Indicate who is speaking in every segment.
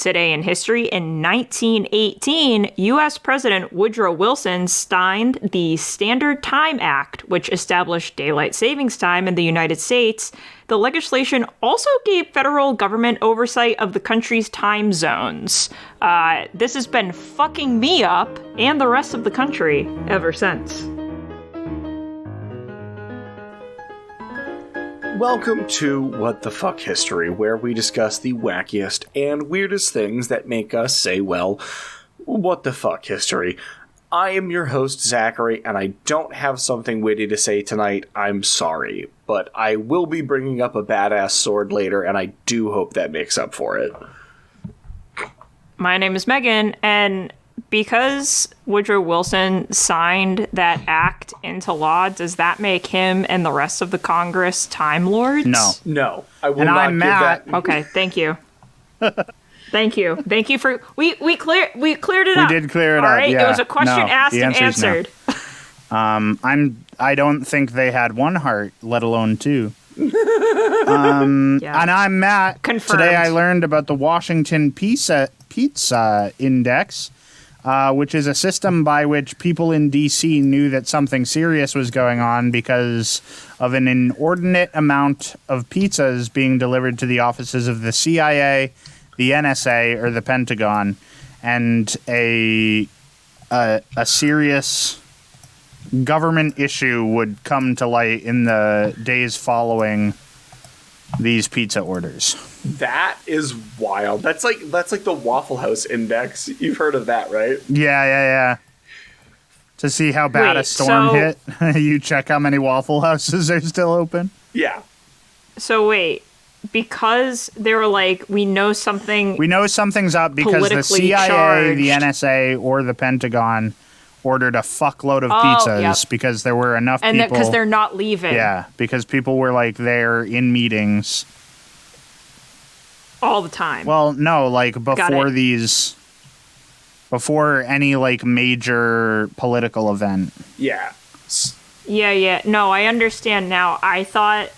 Speaker 1: Today in history, in 1918, U.S. President Woodrow Wilson signed the Standard Time Act, which established daylight savings time in the United States. The legislation also gave federal government oversight of the country's time zones. This has been fucking me up and the rest of the country ever since.
Speaker 2: Welcome to What the Fuck History, where we discuss the wackiest and weirdest things that make us say, well, what the fuck history. I am your host, Zachary, and I don't have something witty to say tonight. I'm sorry, but I will be bringing up a badass sword later, and I do hope that makes up for it.
Speaker 1: My name is Megan, and because Woodrow Wilson signed that act into law, does that make him and the rest of the Congress Time Lords?
Speaker 2: No, I will
Speaker 3: and
Speaker 2: not
Speaker 3: I'm
Speaker 2: give
Speaker 3: Matt.
Speaker 2: that.
Speaker 1: Okay, thank you. Thank you for we cleared it
Speaker 3: We
Speaker 1: up.
Speaker 3: did clear it
Speaker 1: All
Speaker 3: up.
Speaker 1: right,
Speaker 3: Yeah.
Speaker 1: it was a question asked
Speaker 3: the
Speaker 1: and
Speaker 3: answer's no.
Speaker 1: answered.
Speaker 3: I don't think they had one heart, let alone two.
Speaker 1: Yeah.
Speaker 3: And I'm Matt.
Speaker 1: Confirmed.
Speaker 3: Today I learned about the Washington Pizza Index, which is a system by which people in D.C. knew that something serious was going on because of an inordinate amount of pizzas being delivered to the offices of the CIA, the NSA, or the Pentagon, and a serious government issue would come to light in the days following these pizza orders.
Speaker 2: That is wild. That's like the Waffle House Index. You've heard of that, right?
Speaker 3: Yeah. To see how bad a
Speaker 1: Wait,
Speaker 3: storm hit, you check how many Waffle Houses are still open.
Speaker 2: Yeah.
Speaker 1: So wait, because they were like, we know something's
Speaker 3: up because the
Speaker 1: politically
Speaker 3: CIA,
Speaker 1: charged.
Speaker 3: the NSA, or the Pentagon ordered a fuckload of pizzas
Speaker 1: yep.
Speaker 3: because there were enough people.
Speaker 1: And because they're not leaving.
Speaker 3: Yeah, because people were like there in meetings.
Speaker 1: All the time.
Speaker 3: Well, no, like before any like major political event.
Speaker 2: Yeah.
Speaker 1: Yeah. No, I understand now. I thought,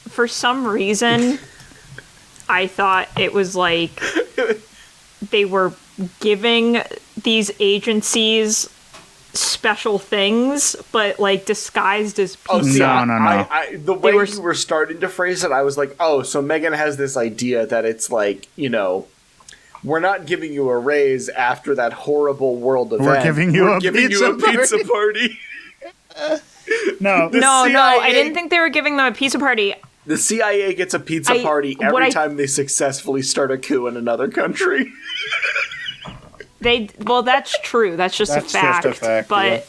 Speaker 1: for some reason, I thought it was like they were giving these agencies special things, but like disguised as pizza.
Speaker 2: Oh, see,
Speaker 3: no.
Speaker 2: The way you were starting to phrase it, I was like, oh, so Megan has this idea that it's like, we're not giving you a raise after that horrible world event.
Speaker 3: We're giving you a pizza
Speaker 2: party.
Speaker 3: No,
Speaker 1: I didn't think they were giving them a pizza party.
Speaker 2: The CIA gets a pizza party every time they successfully start a coup in another country.
Speaker 1: That's true. That's just a fact. But
Speaker 3: yeah.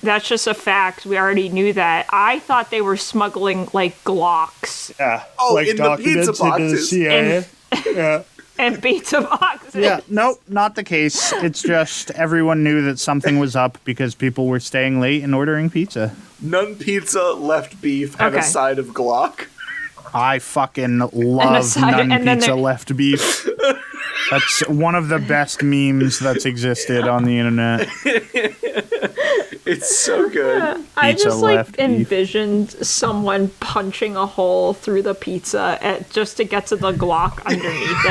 Speaker 1: That's just a fact. We already knew that. I thought they were smuggling like Glocks.
Speaker 3: Yeah.
Speaker 2: Oh,
Speaker 3: like
Speaker 2: in the pizza boxes.
Speaker 3: The CIA. Yeah.
Speaker 1: And pizza boxes.
Speaker 3: Yeah, nope, not the case. It's just everyone knew that something was up because people were staying late and ordering pizza.
Speaker 2: None pizza, left beef, and a side of Glock.
Speaker 3: I fucking love none pizza, left beef. That's one of the best memes that's existed on the internet.
Speaker 2: It's so good.
Speaker 1: I just envisioned someone punching a hole through the pizza just to get to the Glock underneath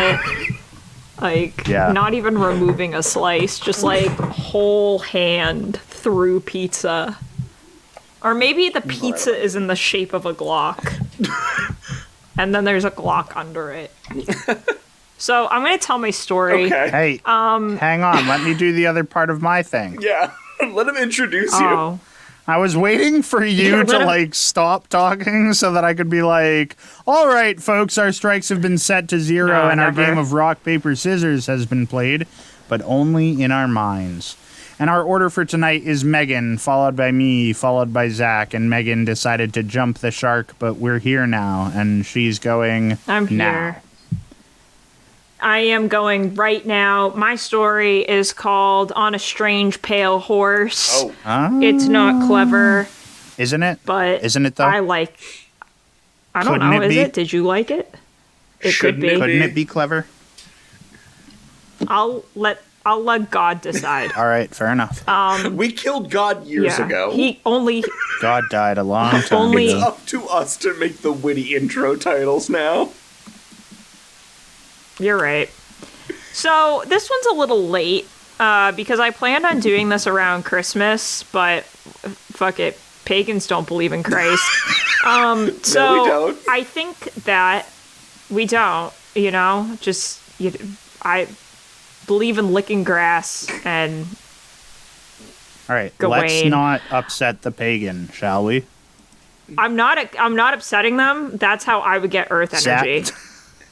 Speaker 1: it. Not even removing a slice, just like whole hand through pizza. Or maybe the pizza is in the shape of a Glock. And then there's a Glock under it. So I'm going to tell my story.
Speaker 2: Okay.
Speaker 3: Hey, hang on. Let me do the other part of my thing.
Speaker 2: Yeah. Let him introduce you.
Speaker 3: I was waiting for you to stop talking so that I could be like, all right, folks, our strikes have been set to 0 and our game of rock, paper, scissors has been played, but only in our minds. And our order for tonight is Megan, followed by me, followed by Zach, and Megan decided to jump the shark, but we're here now, and she's going
Speaker 1: I'm here. I am going right now. My story is called On a Strange Pale Horse.
Speaker 2: Oh.
Speaker 1: It's not clever.
Speaker 3: Isn't it?
Speaker 1: But
Speaker 3: isn't it though?
Speaker 1: I don't know. Is it? Did you like it? It could be.
Speaker 3: Couldn't it be clever?
Speaker 1: I'll let God decide.
Speaker 3: All right, fair enough.
Speaker 2: We killed God years ago.
Speaker 3: God died a long time ago.
Speaker 2: It's up to us to make the witty intro titles now.
Speaker 1: You're right. So this one's a little late because I planned on doing this around Christmas, but fuck it. Pagans don't believe in Christ.
Speaker 2: No, we don't.
Speaker 1: I think that we don't, I believe in licking grass and
Speaker 3: all right,
Speaker 1: Gawain.
Speaker 3: Let's not upset the pagan, shall we?
Speaker 1: I'm not upsetting them. That's how I would get earth energy.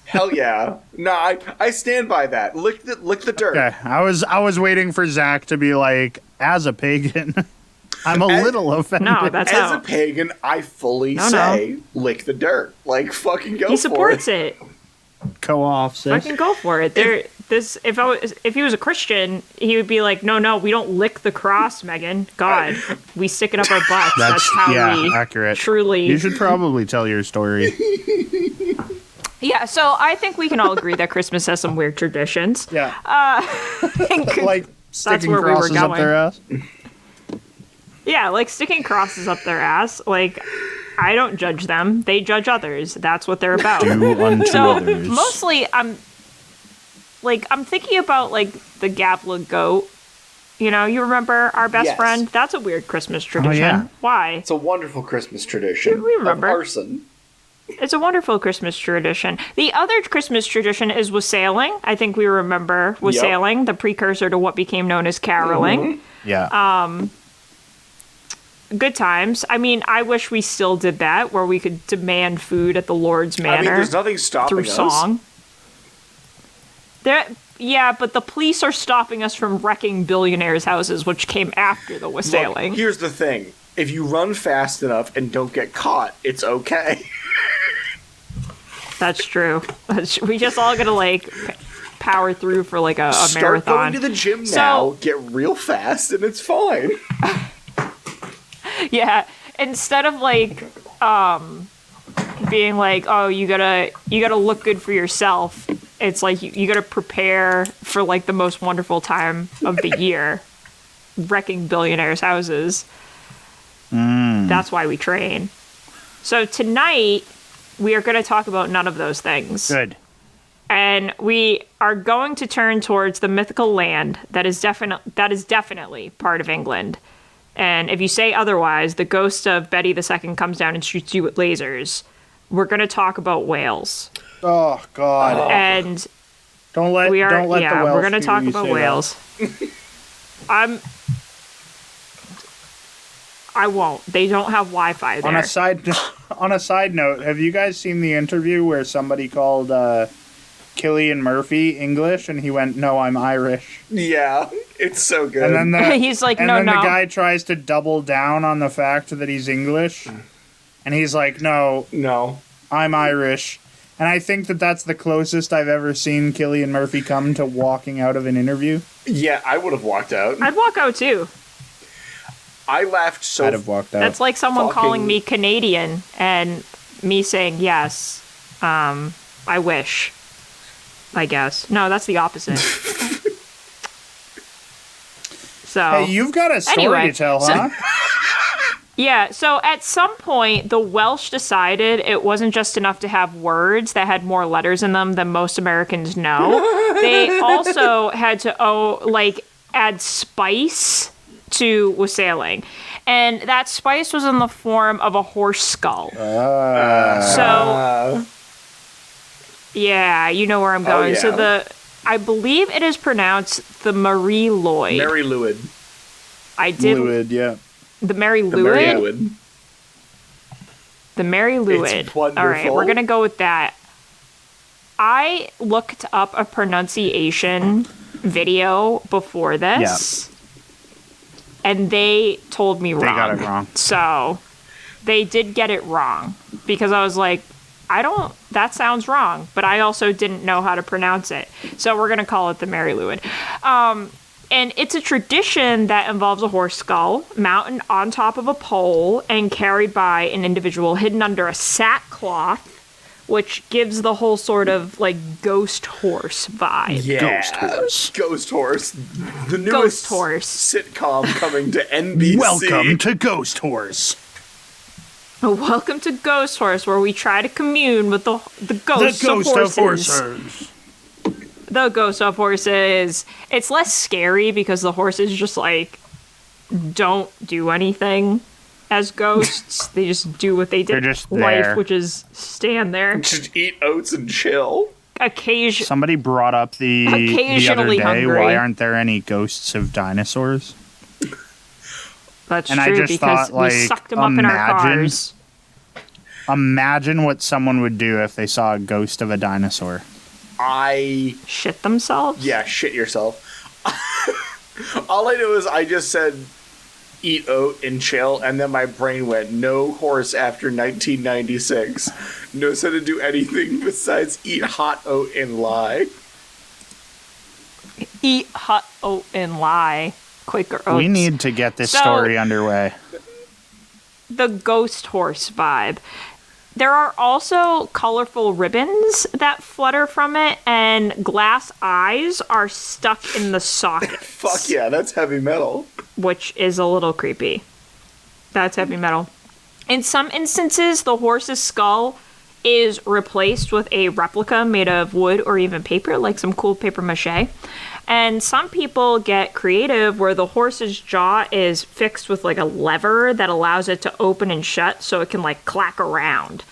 Speaker 2: Hell yeah. No, I stand by that. Lick the dirt.
Speaker 3: Okay. I was waiting for Zach to be like, as a pagan, I'm a little offended.
Speaker 1: No, that's
Speaker 2: As a pagan, I fully say lick the dirt. Like, fucking go for it.
Speaker 1: He supports it.
Speaker 3: Go off, sis.
Speaker 1: Fucking go for it. If he was a Christian, he would be like, no, we don't lick the cross, Megan. God, we stick it up our butts. That's how we
Speaker 3: accurate.
Speaker 1: Truly.
Speaker 3: You should probably tell your story.
Speaker 1: Yeah, so I think we can all agree that Christmas has some weird traditions.
Speaker 3: Yeah. Like sticking crosses up their ass.
Speaker 1: Yeah, like sticking crosses up their ass. Like, I don't judge them. They judge others. That's what they're about.
Speaker 3: Do unto others.
Speaker 1: Mostly, I'm thinking about, like, the Gavla goat. You know, you remember our best friend? That's a weird Christmas tradition.
Speaker 3: Oh, yeah.
Speaker 1: Why?
Speaker 2: It's a wonderful Christmas tradition.
Speaker 1: We remember.
Speaker 2: Of arson.
Speaker 1: It's a wonderful Christmas tradition. The other Christmas tradition is wassailing. I think we remember wassailing, the precursor to what became known as caroling.
Speaker 2: Mm-hmm.
Speaker 3: Yeah.
Speaker 1: Good times. I mean, I wish we still did that, where we could demand food at the Lord's Manor.
Speaker 2: I mean, there's nothing stopping
Speaker 1: through
Speaker 2: us.
Speaker 1: Song. Yeah, but the police are stopping us from wrecking billionaires' houses, which came after the wassailing.
Speaker 2: Look, here's the thing. If you run fast enough and don't get caught, it's okay.
Speaker 1: That's true. We just all gotta, like, power through for, like, a
Speaker 2: Start
Speaker 1: marathon.
Speaker 2: Start going to the gym now, get real fast, and it's fine.
Speaker 1: Yeah, instead of, like, being like, oh, you gotta look good for yourself, it's like you gotta prepare for, like, the most wonderful time of the year, wrecking billionaires' houses. That's why we train. So tonight, we are going to talk about none of those things.
Speaker 3: Good.
Speaker 1: And we are going to turn towards the mythical land that is definitely part of England. And if you say otherwise, the ghost of Betty II comes down and shoots you with lasers. We're going to talk about Wales.
Speaker 3: Oh God!
Speaker 1: And
Speaker 3: don't let the Welsh
Speaker 1: we're going to talk about Wales. I won't. They don't have Wi-Fi there.
Speaker 3: On a side note, have you guys seen the interview where somebody called Cillian Murphy English and he went, "No, I'm Irish."
Speaker 2: Yeah, it's so good.
Speaker 3: And then
Speaker 1: he's like,
Speaker 3: "No." And then the guy tries to double down on the fact that he's English, and he's like, "No, I'm Irish." And I think that's the closest I've ever seen Cillian Murphy come to walking out of an interview.
Speaker 2: Yeah, I would have walked out.
Speaker 1: I'd walk out too.
Speaker 2: I laughed so.
Speaker 3: I'd have walked out.
Speaker 1: That's like someone calling me Canadian and me saying yes. I wish. I guess. No, that's the opposite. So.
Speaker 3: Hey, you've got a story to tell, huh?
Speaker 1: Yeah, so at some point, the Welsh decided it wasn't just enough to have words that had more letters in them than most Americans know. They also had to, add spice to wassailing. And that spice was in the form of a horse skull. So, yeah, you know where I'm going.
Speaker 2: Yeah.
Speaker 1: So I believe it is pronounced the Mary Lloyd.
Speaker 2: Mary Lwyd.
Speaker 3: Lwyd, yeah.
Speaker 1: The Mary Lwyd? The Mary Lwyd.
Speaker 2: It's wonderful.
Speaker 1: All right, we're going to go with that. I looked up a pronunciation video before this. Yeah. And they told me wrong.
Speaker 3: They got it wrong.
Speaker 1: So they did get it wrong. Because I was like, that sounds wrong. But I also didn't know how to pronounce it. So we're going to call it the Mary Lwyd. And it's a tradition that involves a horse skull mounted on top of a pole and carried by an individual hidden under a sackcloth, which gives the whole sort of, like, ghost horse vibe.
Speaker 2: Yeah. Ghost horse. The newest sitcom coming to NBC.
Speaker 3: Welcome to Ghost Horse.
Speaker 1: Welcome to Ghost Horse, where we try to commune with the ghosts of horses. the ghost of horses, it's less scary because the horses just, like, don't do anything as ghosts. They just do what they did
Speaker 3: They're just
Speaker 1: in life,
Speaker 3: there.
Speaker 1: which is stand there.
Speaker 2: Just eat oats and chill.
Speaker 3: Somebody brought up the other day,
Speaker 1: hungry.
Speaker 3: why aren't there any ghosts of dinosaurs?
Speaker 1: That's
Speaker 3: and
Speaker 1: true,
Speaker 3: I just
Speaker 1: because
Speaker 3: thought, like,
Speaker 1: we sucked them up in our cars.
Speaker 3: Imagine what someone would do if they saw a ghost of a dinosaur.
Speaker 1: Shit themselves?
Speaker 2: Yeah, shit yourself. All I know is I just said eat oat and chill, and then my brain went, no horse after 1996 knows how to do anything besides eat hot oat and lie.
Speaker 1: Eat hot oat and lie. Quaker oats.
Speaker 3: We need to get this story underway.
Speaker 1: The ghost horse vibe. There are also colorful ribbons that flutter from it, and glass eyes are stuck in the sockets.
Speaker 2: Fuck yeah, that's heavy metal.
Speaker 1: Which is a little creepy. That's heavy metal. In some instances, the horse's skull is replaced with a replica made of wood or even paper, like some cool paper mache. And some people get creative where the horse's jaw is fixed with like a lever that allows it to open and shut so it can like clack around.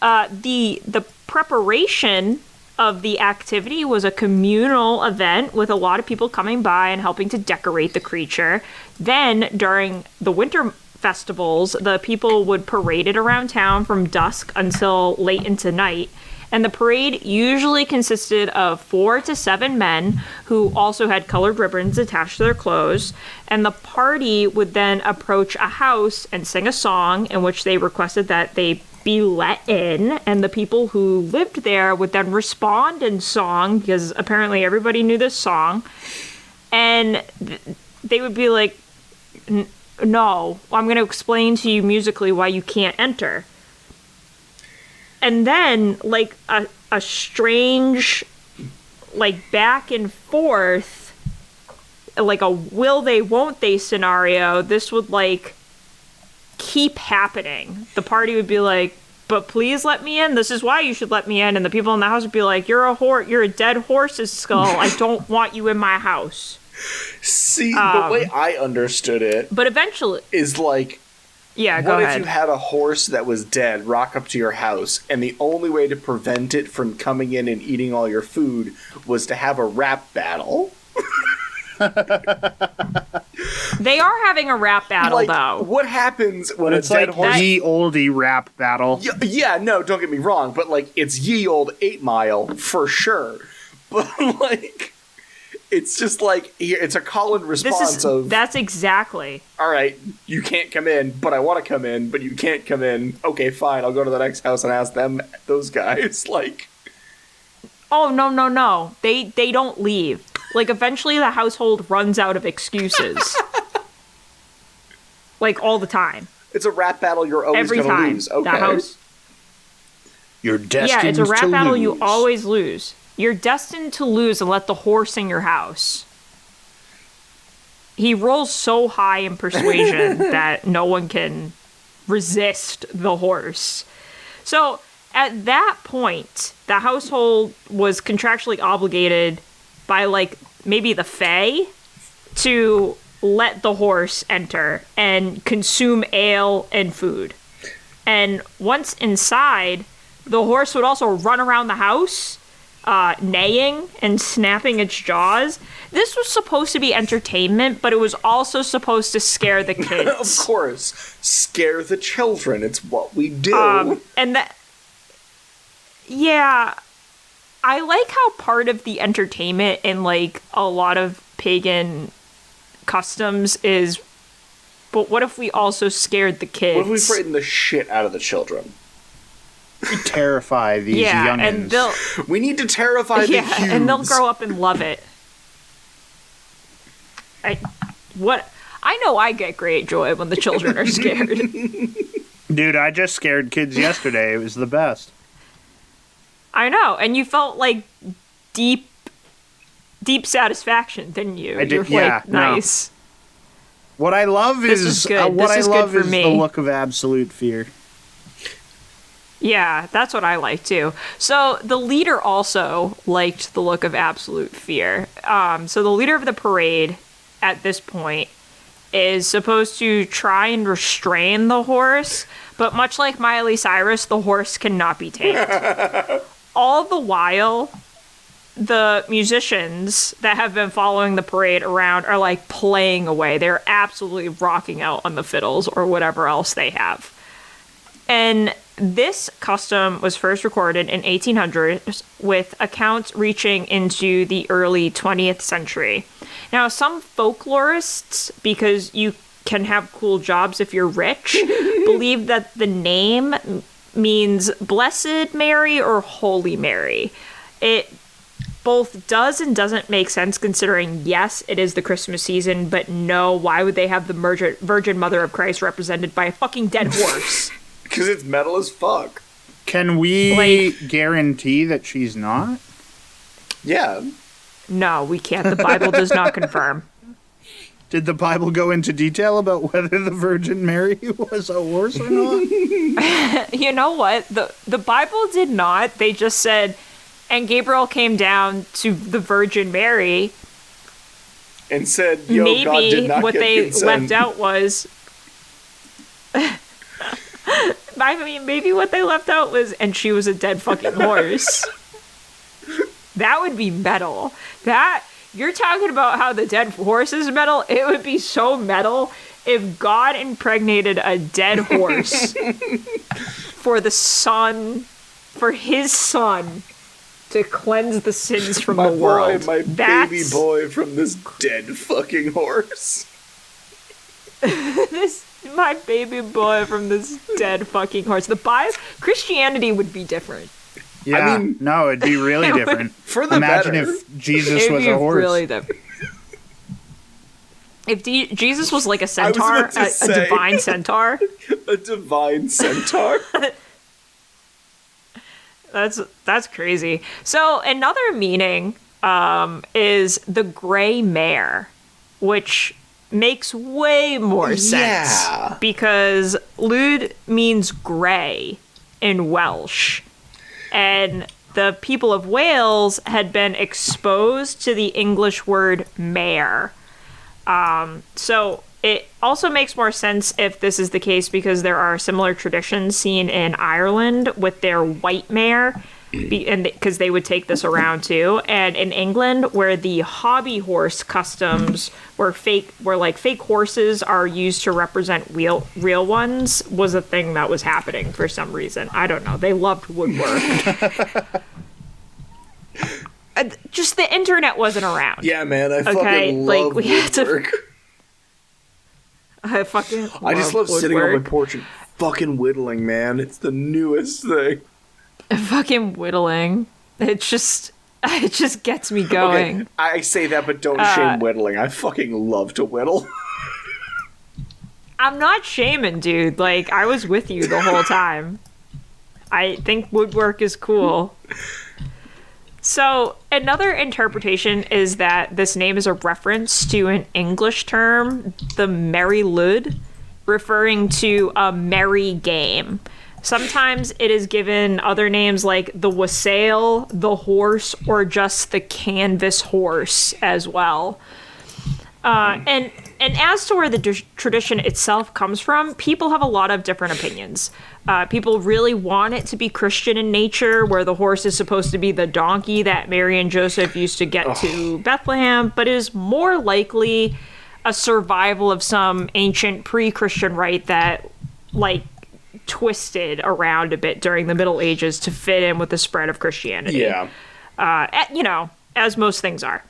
Speaker 1: The preparation of the activity was a communal event with a lot of people coming by and helping to decorate the creature. Then during the winter festivals, the people would parade it around town from dusk until late into night. And the parade usually consisted of 4 to 7 men who also had colored ribbons attached to their clothes. And the party would then approach a house and sing a song in which they requested that they be let in. And the people who lived there would then respond in song, because apparently everybody knew this song. And they would be like, no, I'm going to explain to you musically why you can't enter. And then, like, a strange, like, back and forth, like a will they, won't they scenario, this would, like, keep happening. The party would be like, but please let me in. This is why you should let me in. And the people in the house would be like, you're a dead horse's skull. I don't want you in my house.
Speaker 2: See, the way I understood it...
Speaker 1: But eventually...
Speaker 2: is like...
Speaker 1: Yeah, go ahead.
Speaker 2: What if you had a horse that was dead rock up to your house, and the only way to prevent it from coming in and eating all your food was to have a rap battle?
Speaker 1: They are having a rap battle,
Speaker 2: like,
Speaker 1: though.
Speaker 2: What happens when
Speaker 3: it's
Speaker 2: a dead
Speaker 3: like
Speaker 2: horse...
Speaker 3: ye olde rap battle.
Speaker 2: Yeah, no, don't get me wrong, but, like, it's ye old 8 Mile, for sure. But, like... It's just like, it's a call and response
Speaker 1: That's exactly.
Speaker 2: All right, you can't come in, but I want to come in, but you can't come in. Okay, fine, I'll go to the next house and ask those guys, like...
Speaker 1: Oh, no. They don't leave. Like, eventually the household runs out of excuses. Like, all the time.
Speaker 2: It's a rap battle you're always going to lose. Okay.
Speaker 1: The house...
Speaker 3: You're destined to lose.
Speaker 1: Yeah, it's a rap battle you always lose. You're destined to lose and let the horse in your house. He rolls so high in persuasion that no one can resist the horse. So at that point, the household was contractually obligated by like maybe the Fae to let the horse enter and consume ale and food. And once inside, the horse would also run around the house, neighing and snapping its jaws. This was supposed to be entertainment, but it was also supposed to scare the kids.
Speaker 2: Of course. Scare the children. It's what we do.
Speaker 1: And that... Yeah. I like how part of the entertainment in, like, a lot of pagan customs is, but what if we also scared the kids?
Speaker 2: What if we frightened the shit out of the children?
Speaker 3: Terrify these youngins.
Speaker 2: And we need to terrify the Hughes.
Speaker 1: And they'll grow up and love it. I know I get great joy when the children are scared.
Speaker 3: Dude, I just scared kids yesterday. It was the best.
Speaker 1: I know, and you felt like deep satisfaction, didn't you?
Speaker 3: I did.
Speaker 1: You're like, nice.
Speaker 3: No. What I love is
Speaker 1: the
Speaker 3: look of absolute fear.
Speaker 1: Yeah, that's what I like too. So the leader also liked the look of absolute fear. So the leader of the parade at this point is supposed to try and restrain the horse, but much like Miley Cyrus, the horse cannot be tamed. All the while, the musicians that have been following the parade around are like playing away. They're absolutely rocking out on the fiddles or whatever else they have. And this custom was first recorded in 1800s with accounts reaching into the early 20th century. Now, some folklorists, because you can have cool jobs if you're rich, believe that the name means Blessed Mary or Holy Mary. It both does and doesn't make sense considering, yes, it is the Christmas season, but no, why would they have the Virgin Mother of Christ represented by a fucking dead horse?
Speaker 2: Because it's metal as fuck.
Speaker 3: Can we guarantee that she's not?
Speaker 2: Yeah.
Speaker 1: No, we can't. The Bible does not confirm.
Speaker 3: Did the Bible go into detail about whether the Virgin Mary was a horse or not?
Speaker 1: You know what? The Bible did not. They just said, and Gabriel came down to the Virgin Mary.
Speaker 2: And said, yo, maybe God did not
Speaker 1: what
Speaker 2: get
Speaker 1: they
Speaker 2: consent.
Speaker 1: left out was... I mean, maybe what they left out was, and she was a dead fucking horse. That would be metal. You're talking about how the dead horse is metal? It would be so metal if God impregnated a dead horse for his son to cleanse the sins from the world.
Speaker 2: Baby boy from this dead fucking horse.
Speaker 1: My baby boy from this dead fucking horse. Christianity would be different.
Speaker 3: Yeah, I mean, no, it'd be really different.
Speaker 2: For the
Speaker 3: Imagine
Speaker 2: better.
Speaker 3: if Jesus was a horse.
Speaker 1: Really different. If Jesus was like a centaur, a divine centaur.
Speaker 2: A divine centaur.
Speaker 1: That's crazy. So another meaning is the gray mare, which makes way more sense because lud means gray in Welsh, and the people of Wales had been exposed to the English word mare. So it also makes more sense if this is the case because there are similar traditions seen in Ireland with their white mare, and because they would take this around too, and in England where the hobby horse customs where fake horses are used to represent real ones was a thing that was happening for some reason. I don't know. They loved woodwork. Just the internet wasn't around.
Speaker 2: Yeah, man, I fucking love woodwork.
Speaker 1: I
Speaker 2: just love sitting on my porch and fucking whittling, man. It's the newest thing.
Speaker 1: Fucking whittling. It just gets me going.
Speaker 2: Okay, I say that, but don't shame whittling. I fucking love to whittle.
Speaker 1: I'm not shaming, dude. Like, I was with you the whole time. I think woodwork is cool. So, another interpretation is that this name is a reference to an English term, the merry lud, referring to a merry game. Sometimes it is given other names like the wassail, the horse, or just the canvas horse as well. And as to where the tradition itself comes from, people have a lot of different opinions. People really want it to be Christian in nature, where the horse is supposed to be the donkey that Mary and Joseph used to get to Bethlehem, but is more likely a survival of some ancient pre-Christian rite that, like, twisted around a bit during the Middle Ages to fit in with the spread of Christianity.
Speaker 2: Yeah.
Speaker 1: As most things are.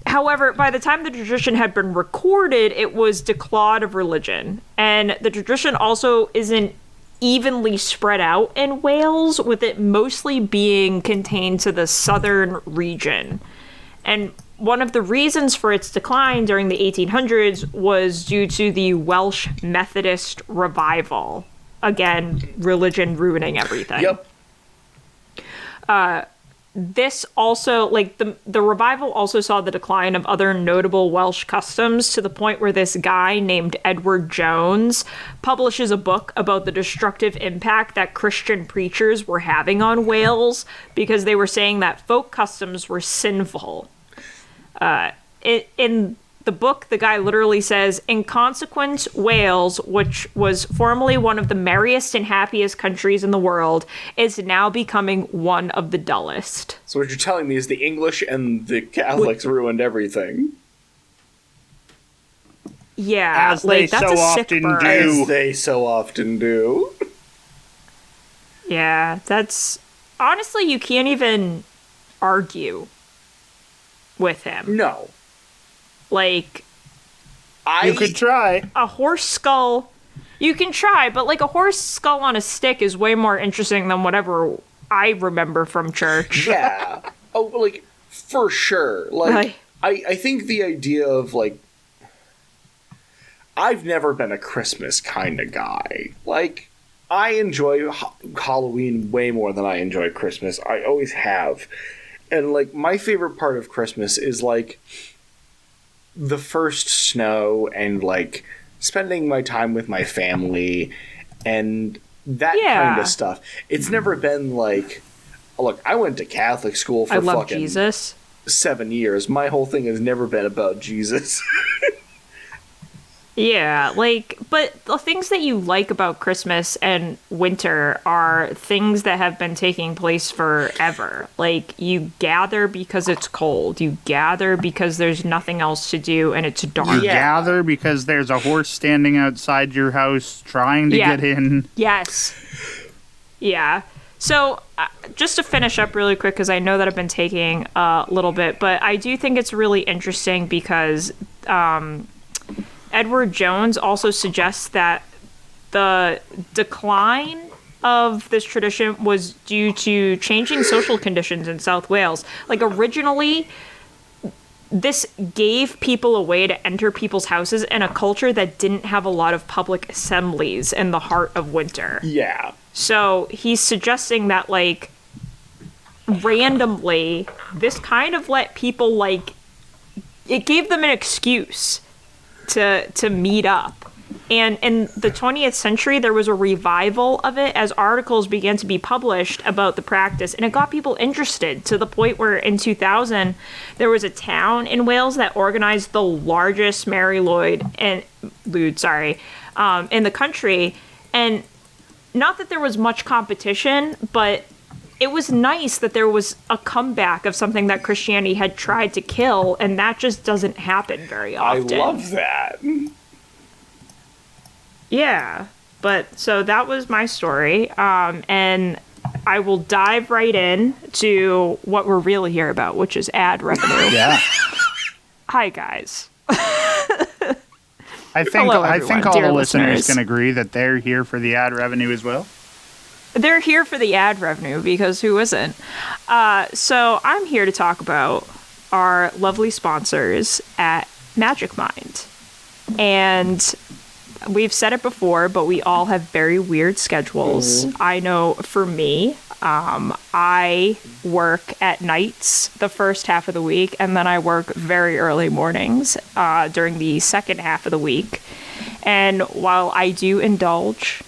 Speaker 1: However, by the time the tradition had been recorded, it was declawed of religion. And the tradition also isn't evenly spread out in Wales, with it mostly being contained to the southern region. And one of the reasons for its decline during the 1800s was due to the Welsh Methodist revival. Again, religion ruining everything.
Speaker 2: Yep.
Speaker 1: this also, like, the revival also saw the decline of other notable Welsh customs to the point where this guy named Edward Jones publishes a book about the destructive impact that Christian preachers were having on Wales because they were saying that folk customs were sinful. In the book, the guy literally says, in consequence, Wales, which was formerly one of the merriest and happiest countries in the world, is now becoming one of the dullest.
Speaker 2: So what you're telling me is the English and the Catholics ruined everything.
Speaker 1: Yeah,
Speaker 3: as they
Speaker 1: that's
Speaker 3: so
Speaker 1: a sick
Speaker 3: often
Speaker 1: burn.
Speaker 3: do.
Speaker 2: As they so often do.
Speaker 1: Yeah, that's... Honestly, you can't even argue with him.
Speaker 2: No.
Speaker 1: Like,
Speaker 3: You could try.
Speaker 1: a horse skull, you can try, but like a horse skull on a stick is way more interesting than whatever I remember from church.
Speaker 2: Yeah. Oh, like, for sure. Like,
Speaker 1: Right.
Speaker 2: I think the idea of, like, I've never been a Christmas kind of guy. Like, I enjoy Halloween way more than I enjoy Christmas. I always have. And, like, my favorite part of Christmas is, like, the first snow and, like, spending my time with my family and that kind of stuff. It's never been, like... Look, I went to Catholic school for fucking
Speaker 1: Jesus.
Speaker 2: 7 years. My whole thing has never been about Jesus.
Speaker 1: Yeah, like, but the things that you like about Christmas and winter are things that have been taking place forever. Like, you gather because it's cold. You gather because there's nothing else to do and it's dark.
Speaker 3: You gather because there's a horse standing outside your house trying to get in.
Speaker 1: Yes. Yeah. So, just to finish up really quick, because I know that I've been taking a little bit, but I do think it's really interesting because Edward Jones also suggests that the decline of this tradition was due to changing social conditions in South Wales. Like, originally, this gave people a way to enter people's houses in a culture that didn't have a lot of public assemblies in the heart of winter.
Speaker 2: Yeah.
Speaker 1: So he's suggesting that, like, randomly, this kind of let people, like, it gave them an excuse to meet up. And in the 20th century, there was a revival of it as articles began to be published about the practice, and it got people interested to the point where in 2000, there was a town in Wales that organized the largest Mary Lloyd in the country. And not that there was much competition, but it was nice that there was a comeback of something that Christianity had tried to kill, and that just doesn't happen very often.
Speaker 2: I love that.
Speaker 1: Yeah, but so that was my story, and I will dive right in to what we're really here about, which is ad revenue.
Speaker 3: Yeah.
Speaker 1: Hi, guys.
Speaker 3: I think all the listeners can agree that they're here for the ad revenue as well.
Speaker 1: They're here for the ad revenue, because who isn't? So I'm here to talk about our lovely sponsors at Magic Mind. And we've said it before, but we all have very weird schedules. Mm-hmm. I know for me, I work at nights the first half of the week, and then I work very early mornings during the second half of the week. And while I do indulge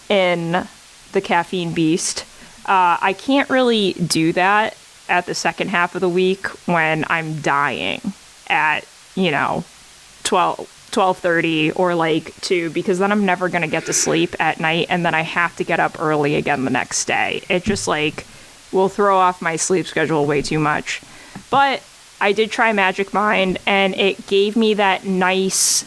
Speaker 1: in the caffeine beast, I can't really do that at the second half of the week when I'm dying at, 12:30 or like 2, because then I'm never going to get to sleep at night, and then I have to get up early again the next day. It just will throw off my sleep schedule way too much. But I did try Magic Mind, and it gave me that nice,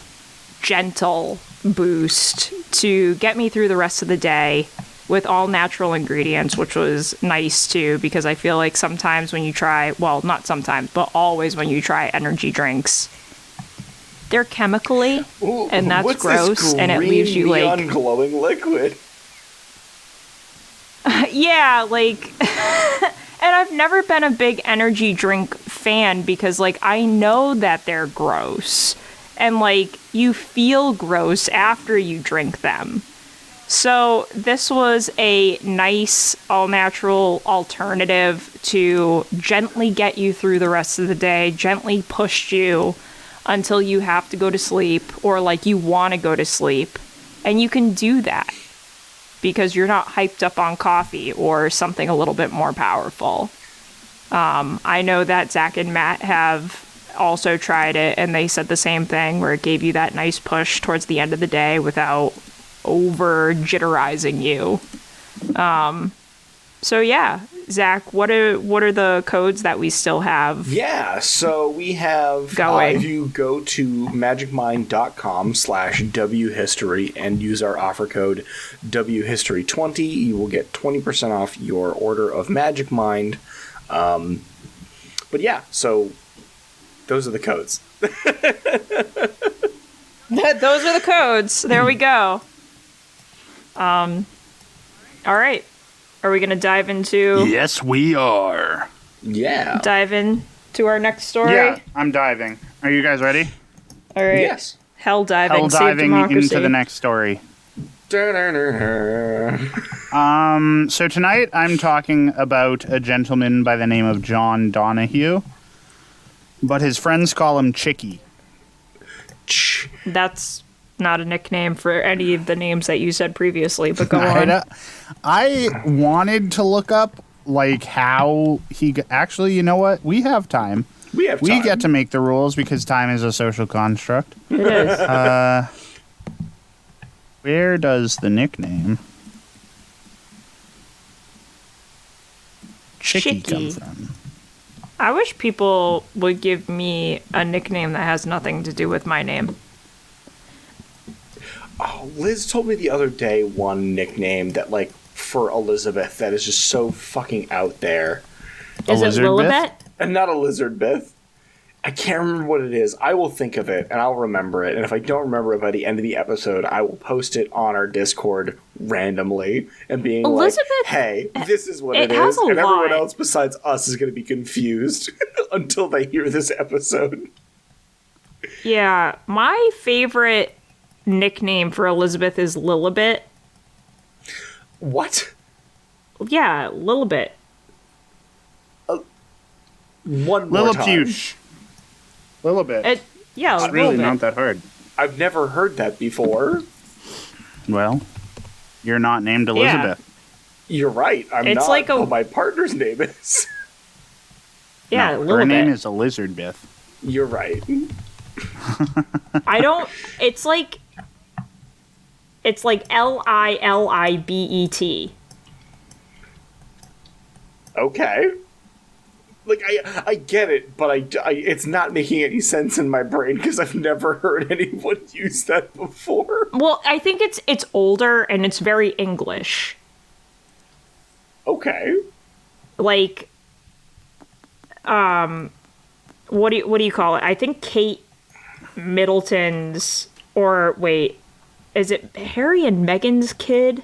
Speaker 1: gentle boost to get me through the rest of the day with all natural ingredients, which was nice too, because I feel like sometimes when you try, well, not sometimes, but always when you try energy drinks, they're chemically, and that's gross, and it leaves you like
Speaker 2: neon glowing liquid.
Speaker 1: Yeah, like, and I've never been a big energy drink fan because, like, I know that they're gross, and like you feel gross after you drink them. So this was a nice, all-natural alternative to gently get you through the rest of the day, gently push you until you have to go to sleep or like you want to go to sleep. And you can do that because you're not hyped up on coffee or something a little bit more powerful. I know that Zach and Matt have also tried it, and they said the same thing, where it gave you that nice push towards the end of the day without over jitterizing you. So yeah, Zach, what are the codes that we still have?
Speaker 2: Yeah, so we have, if you go to magicmind.com/whistory and use our offer code WHistory20, you will get 20% off your order of Magic Mind. But yeah, so those are the codes.
Speaker 1: Those are the codes. There we go. All right. Are we going to dive into...
Speaker 3: Yes, we are.
Speaker 2: Yeah.
Speaker 1: Dive into our next story?
Speaker 3: Yeah, I'm diving. Are you guys ready?
Speaker 1: All right.
Speaker 2: Yes.
Speaker 1: Hell diving.
Speaker 3: Hell diving into the next story. So tonight I'm talking about a gentleman by the name of John Donahue, but his friends call him Chicky.
Speaker 1: That's not a nickname for any of the names that you said previously, but go on.
Speaker 3: I wanted to look up like how he actually, you know what? We have time.
Speaker 2: We
Speaker 3: get to make the rules because time is a social construct.
Speaker 1: It is.
Speaker 3: Where does the nickname Chicky come from?
Speaker 1: I wish people would give me a nickname that has nothing to do with my name.
Speaker 2: Oh, Liz told me the other day one nickname that, like, for Elizabeth that is just so fucking out there.
Speaker 1: Is it Lilibet?
Speaker 2: And not a lizard bith. I can't remember what it is. I will think of it, and I'll remember it. And if I don't remember it by the end of the episode, I will post it on our Discord randomly and being Elizabeth, like, hey, this is what it is. And everyone else besides us is going to be confused until they hear this episode.
Speaker 1: Yeah, my favorite nickname for Elizabeth is Lilibet.
Speaker 2: What?
Speaker 1: Yeah, Lilibet.
Speaker 2: One more time.
Speaker 3: Lilibet.
Speaker 1: Yeah,
Speaker 3: it's really not that hard.
Speaker 2: I've never heard that before.
Speaker 3: Well, you're not named Elizabeth.
Speaker 2: Yeah. You're right. I'm not. Like my partner's name is.
Speaker 1: Yeah,
Speaker 3: no,
Speaker 1: Lilibet.
Speaker 3: Her name is Elizabeth.
Speaker 2: You're right.
Speaker 1: I don't. It's like Lilibet.
Speaker 2: Okay. Like, I get it, but I it's not making any sense in my brain because I've never heard anyone use that before.
Speaker 1: Well, I think it's older and it's very English.
Speaker 2: Okay.
Speaker 1: Like, what do you call it? I think Kate Middleton's, or wait, is it Harry and Meghan's kid?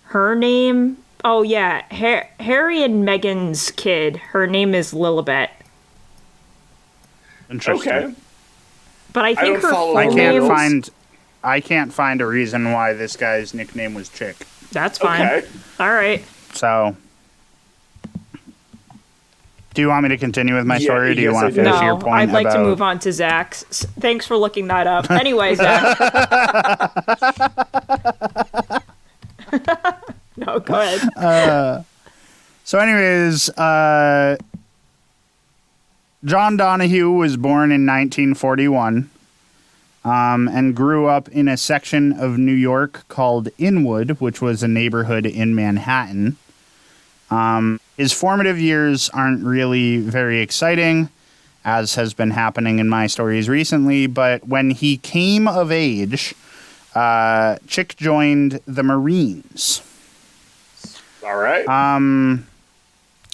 Speaker 1: Her name? Oh, yeah. Harry and Meghan's kid. Her name is Lilibet.
Speaker 3: Interesting.
Speaker 2: Okay.
Speaker 1: But I think her full name...
Speaker 3: I can't find a reason why this guy's nickname was Chick.
Speaker 1: That's fine. Okay. All right.
Speaker 3: So, do you want me to continue with my story, or do you want to finish your point?
Speaker 1: I'd like to move on to Zach's. Thanks for looking that up. Anyway, Zach. No, go ahead.
Speaker 3: So anyways, John Donahue was born in 1941 and grew up in a section of New York called Inwood, which was a neighborhood in Manhattan. His formative years aren't really very exciting, as has been happening in my stories recently, but when he came of age, Chick joined the Marines.
Speaker 2: All right.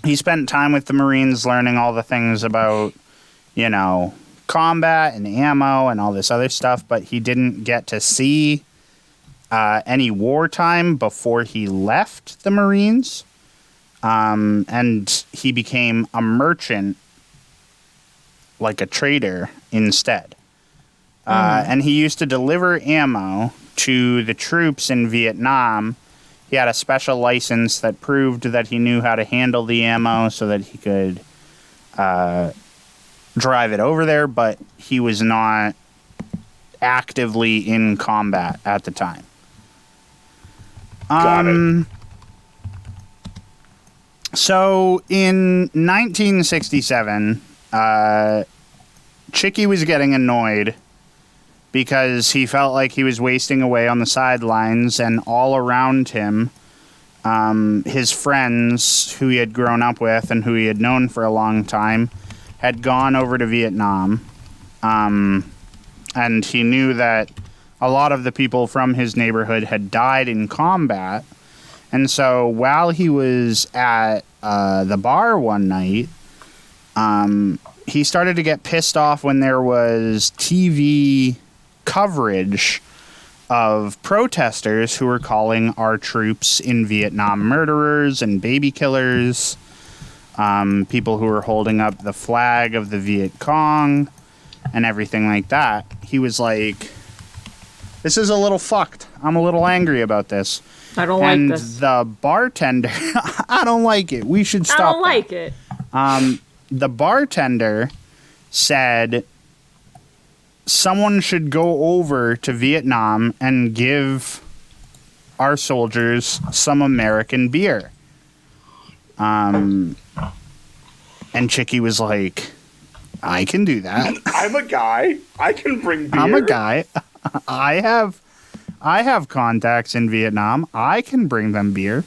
Speaker 3: He spent time with the Marines learning all the things about, combat and ammo and all this other stuff, but he didn't get to see any wartime before he left the Marines. And he became a merchant, like a trader, instead. And he used to deliver ammo to the troops in Vietnam. He had a special license that proved that he knew how to handle the ammo so that he could drive it over there, but he was not actively in combat at the time.
Speaker 2: Got it.
Speaker 3: So in 1967, Chicky was getting annoyed because he felt like he was wasting away on the sidelines, and all around him, his friends who he had grown up with and who he had known for a long time had gone over to Vietnam. And he knew that a lot of the people from his neighborhood had died in combat. And so while he was at the bar one night, he started to get pissed off when there was TV coverage of protesters who were calling our troops in Vietnam murderers and baby killers, people who were holding up the flag of the Viet Cong and everything like that. He was like, this is a little fucked. I'm a little angry about this.
Speaker 1: I don't like this.
Speaker 3: And the bartender, I don't like it. We should stop.
Speaker 1: I don't like it.
Speaker 3: The bartender said someone should go over to Vietnam and give our soldiers some American beer. And Chicky was like, I can do that.
Speaker 2: I'm a guy. I can bring beer.
Speaker 3: I'm a guy. I have contacts in Vietnam. I can bring them beer.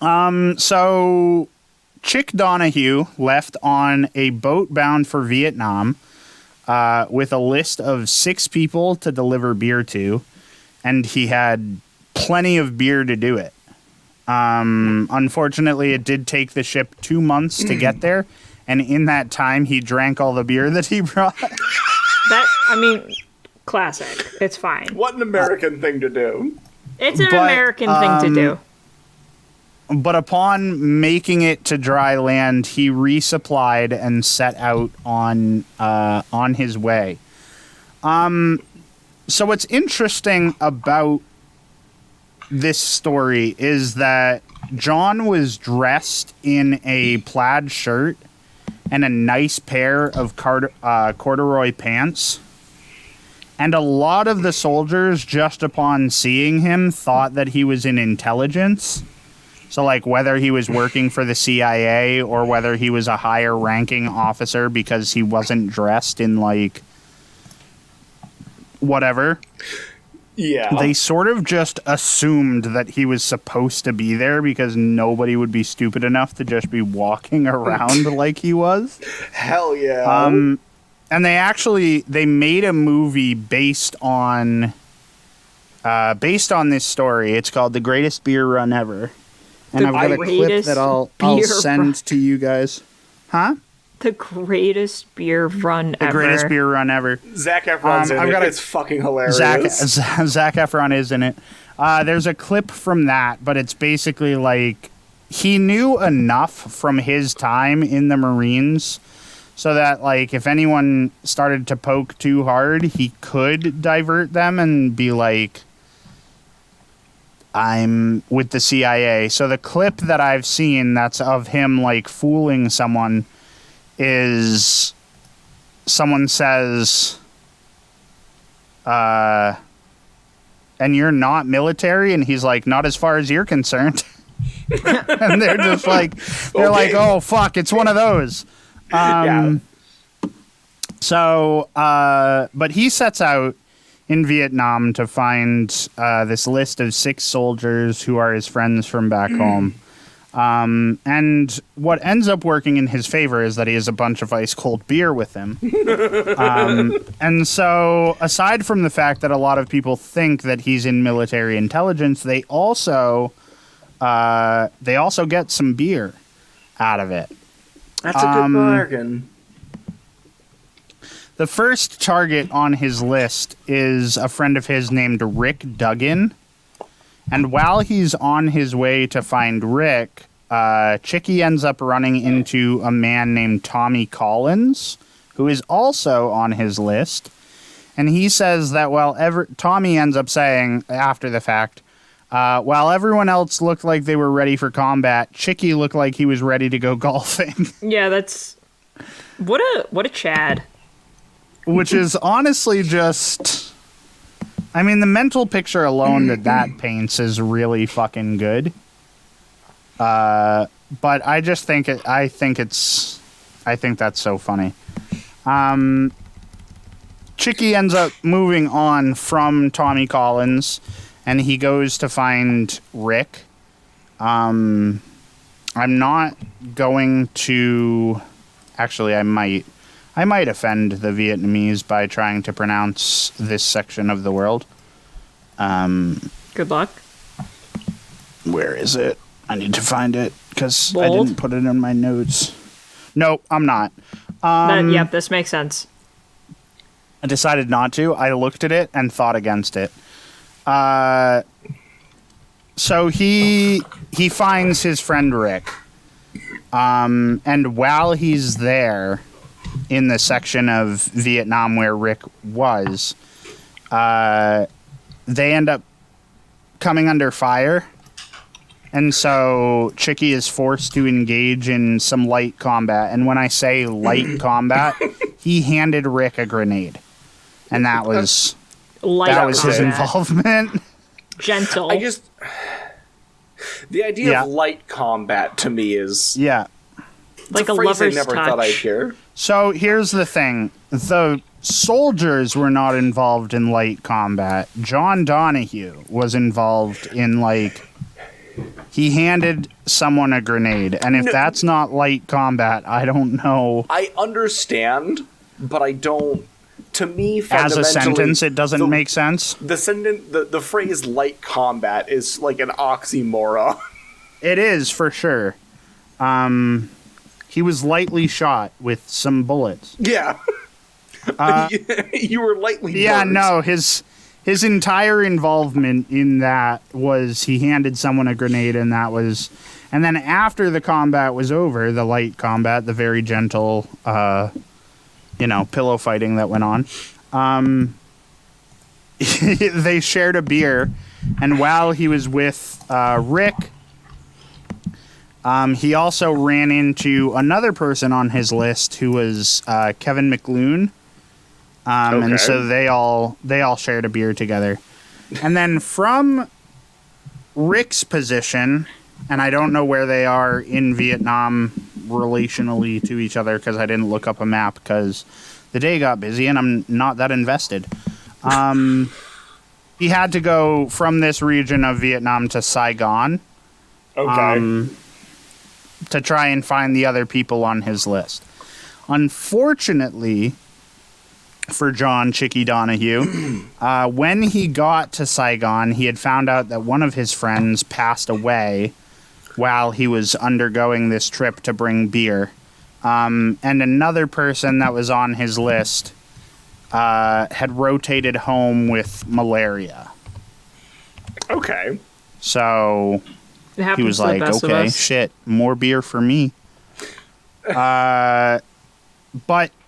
Speaker 3: So Chick Donahue left on a boat bound for Vietnam with a list of 6 people to deliver beer to, and he had plenty of beer to do it. Unfortunately, it did take the ship 2 months to get there, and in that time, he drank all the beer that he brought.
Speaker 1: Classic. It's fine.
Speaker 2: What an American thing to do.
Speaker 1: It's an American thing to do.
Speaker 3: But upon making it to dry land, he resupplied and set out on his way. So what's interesting about this story is that John was dressed in a plaid shirt and a nice pair of corduroy pants. And a lot of the soldiers, just upon seeing him, thought that he was in intelligence. So, like, whether he was working for the CIA or whether he was a higher ranking officer because he wasn't dressed in, like, whatever.
Speaker 2: Yeah.
Speaker 3: They sort of just assumed that he was supposed to be there because nobody would be stupid enough to just be walking around like he was.
Speaker 2: Hell yeah.
Speaker 3: And they made a movie based on this story. It's called The Greatest Beer Run Ever. And I've got a clip that I'll send to you guys. Huh?
Speaker 1: The greatest beer run ever.
Speaker 3: The greatest beer run ever.
Speaker 2: Zac Efron's in it. It's fucking hilarious.
Speaker 3: Zac Efron is in it. There's a clip from that, but it's basically like he knew enough from his time in the Marines so that, like, if anyone started to poke too hard, he could divert them and be like, I'm with the CIA. So the clip that I've seen that's of him, like, fooling someone is someone says, and you're not military? And he's like, not as far as you're concerned. And they're just like, they're like, oh, fuck, it's one of those. So, but he sets out in Vietnam to find this list of 6 soldiers who are his friends from back home. And what ends up working in his favor is that he has a bunch of ice cold beer with him. And so, aside from the fact that a lot of people think that he's in military intelligence, they also get some beer out of it.
Speaker 2: That's a good bargain.
Speaker 3: The first target on his list is a friend of his named Rick Duggan. And while he's on his way to find Rick, Chicky ends up running into a man named Tommy Collins, who is also on his list. And he says that Tommy ends up saying after the fact, while everyone else looked like they were ready for combat, Chicky looked like he was ready to go golfing.
Speaker 1: Yeah, that's... What a Chad.
Speaker 3: Which is honestly just... I mean, the mental picture alone that paints is really fucking good. But I just think I think that's so funny. Chicky ends up moving on from Tommy Collins, and he goes to find Rick. I'm not going to... Actually, I might offend the Vietnamese by trying to pronounce this section of the world.
Speaker 1: Good luck.
Speaker 3: Where is it? I need to find it, because I didn't put it in my notes. No, I'm not.
Speaker 1: Yep, this makes sense.
Speaker 3: I decided not to. I looked at it and thought against it. So he finds his friend Rick. And while he's there in the section of Vietnam where Rick was, they end up coming under fire. And so Chicky is forced to engage in some light combat. And when I say light combat, he handed Rick a grenade. And that was his involvement.
Speaker 1: Gentle.
Speaker 2: The idea of light combat to me is...
Speaker 3: Yeah.
Speaker 1: Like a
Speaker 2: phrase
Speaker 1: lover's
Speaker 2: I never
Speaker 1: touch.
Speaker 2: thought I'd hear.
Speaker 3: So here's the thing. The soldiers were not involved in light combat. John Donahue was involved in, he handed someone a grenade. And if that's not light combat, I don't know.
Speaker 2: I understand, but I don't... To me,
Speaker 3: as a sentence, it doesn't make sense.
Speaker 2: The phrase "light combat" is like an oxymoron.
Speaker 3: It is for sure. He was lightly shot with some bullets.
Speaker 2: Yeah, you were lightly.
Speaker 3: Yeah,
Speaker 2: burnt.
Speaker 3: no, his entire involvement in that was he handed someone a grenade, and then after the combat was over, the light combat, the very gentle. Pillow fighting that went on. They shared a beer, and while he was with Rick, he also ran into another person on his list who was Kevin McLoone. And so they all shared a beer together. And then from Rick's position, and I don't know where they are in Vietnam relationally to each other because I didn't look up a map because the day got busy and I'm not that invested. He had to go from this region of Vietnam to Saigon to try and find the other people on his list. Unfortunately for John Chicky Donahue, when he got to Saigon, he had found out that one of his friends passed away while he was undergoing this trip to bring beer. And another person that was on his list had rotated home with malaria.
Speaker 2: Okay.
Speaker 3: So he was like, okay, shit, more beer for me. But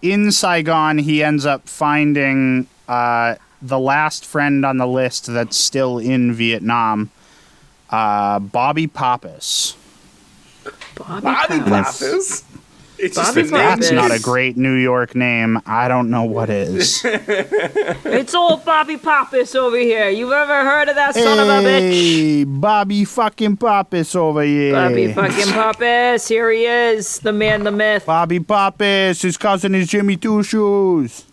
Speaker 3: in Saigon, he ends up finding the last friend on the list that's still in Vietnam, Bobby Pappas.
Speaker 2: Bobby Pappas? It's
Speaker 1: Bobby
Speaker 2: just
Speaker 3: That's not a great New York name. I don't know what is.
Speaker 1: It's old Bobby Pappas over here. You ever heard of that son of a bitch?
Speaker 3: Hey, Bobby fucking Pappas over here.
Speaker 1: Bobby fucking Pappas. Here he is. The man, the myth.
Speaker 3: Bobby Pappas. His cousin is Jimmy Two Shoes.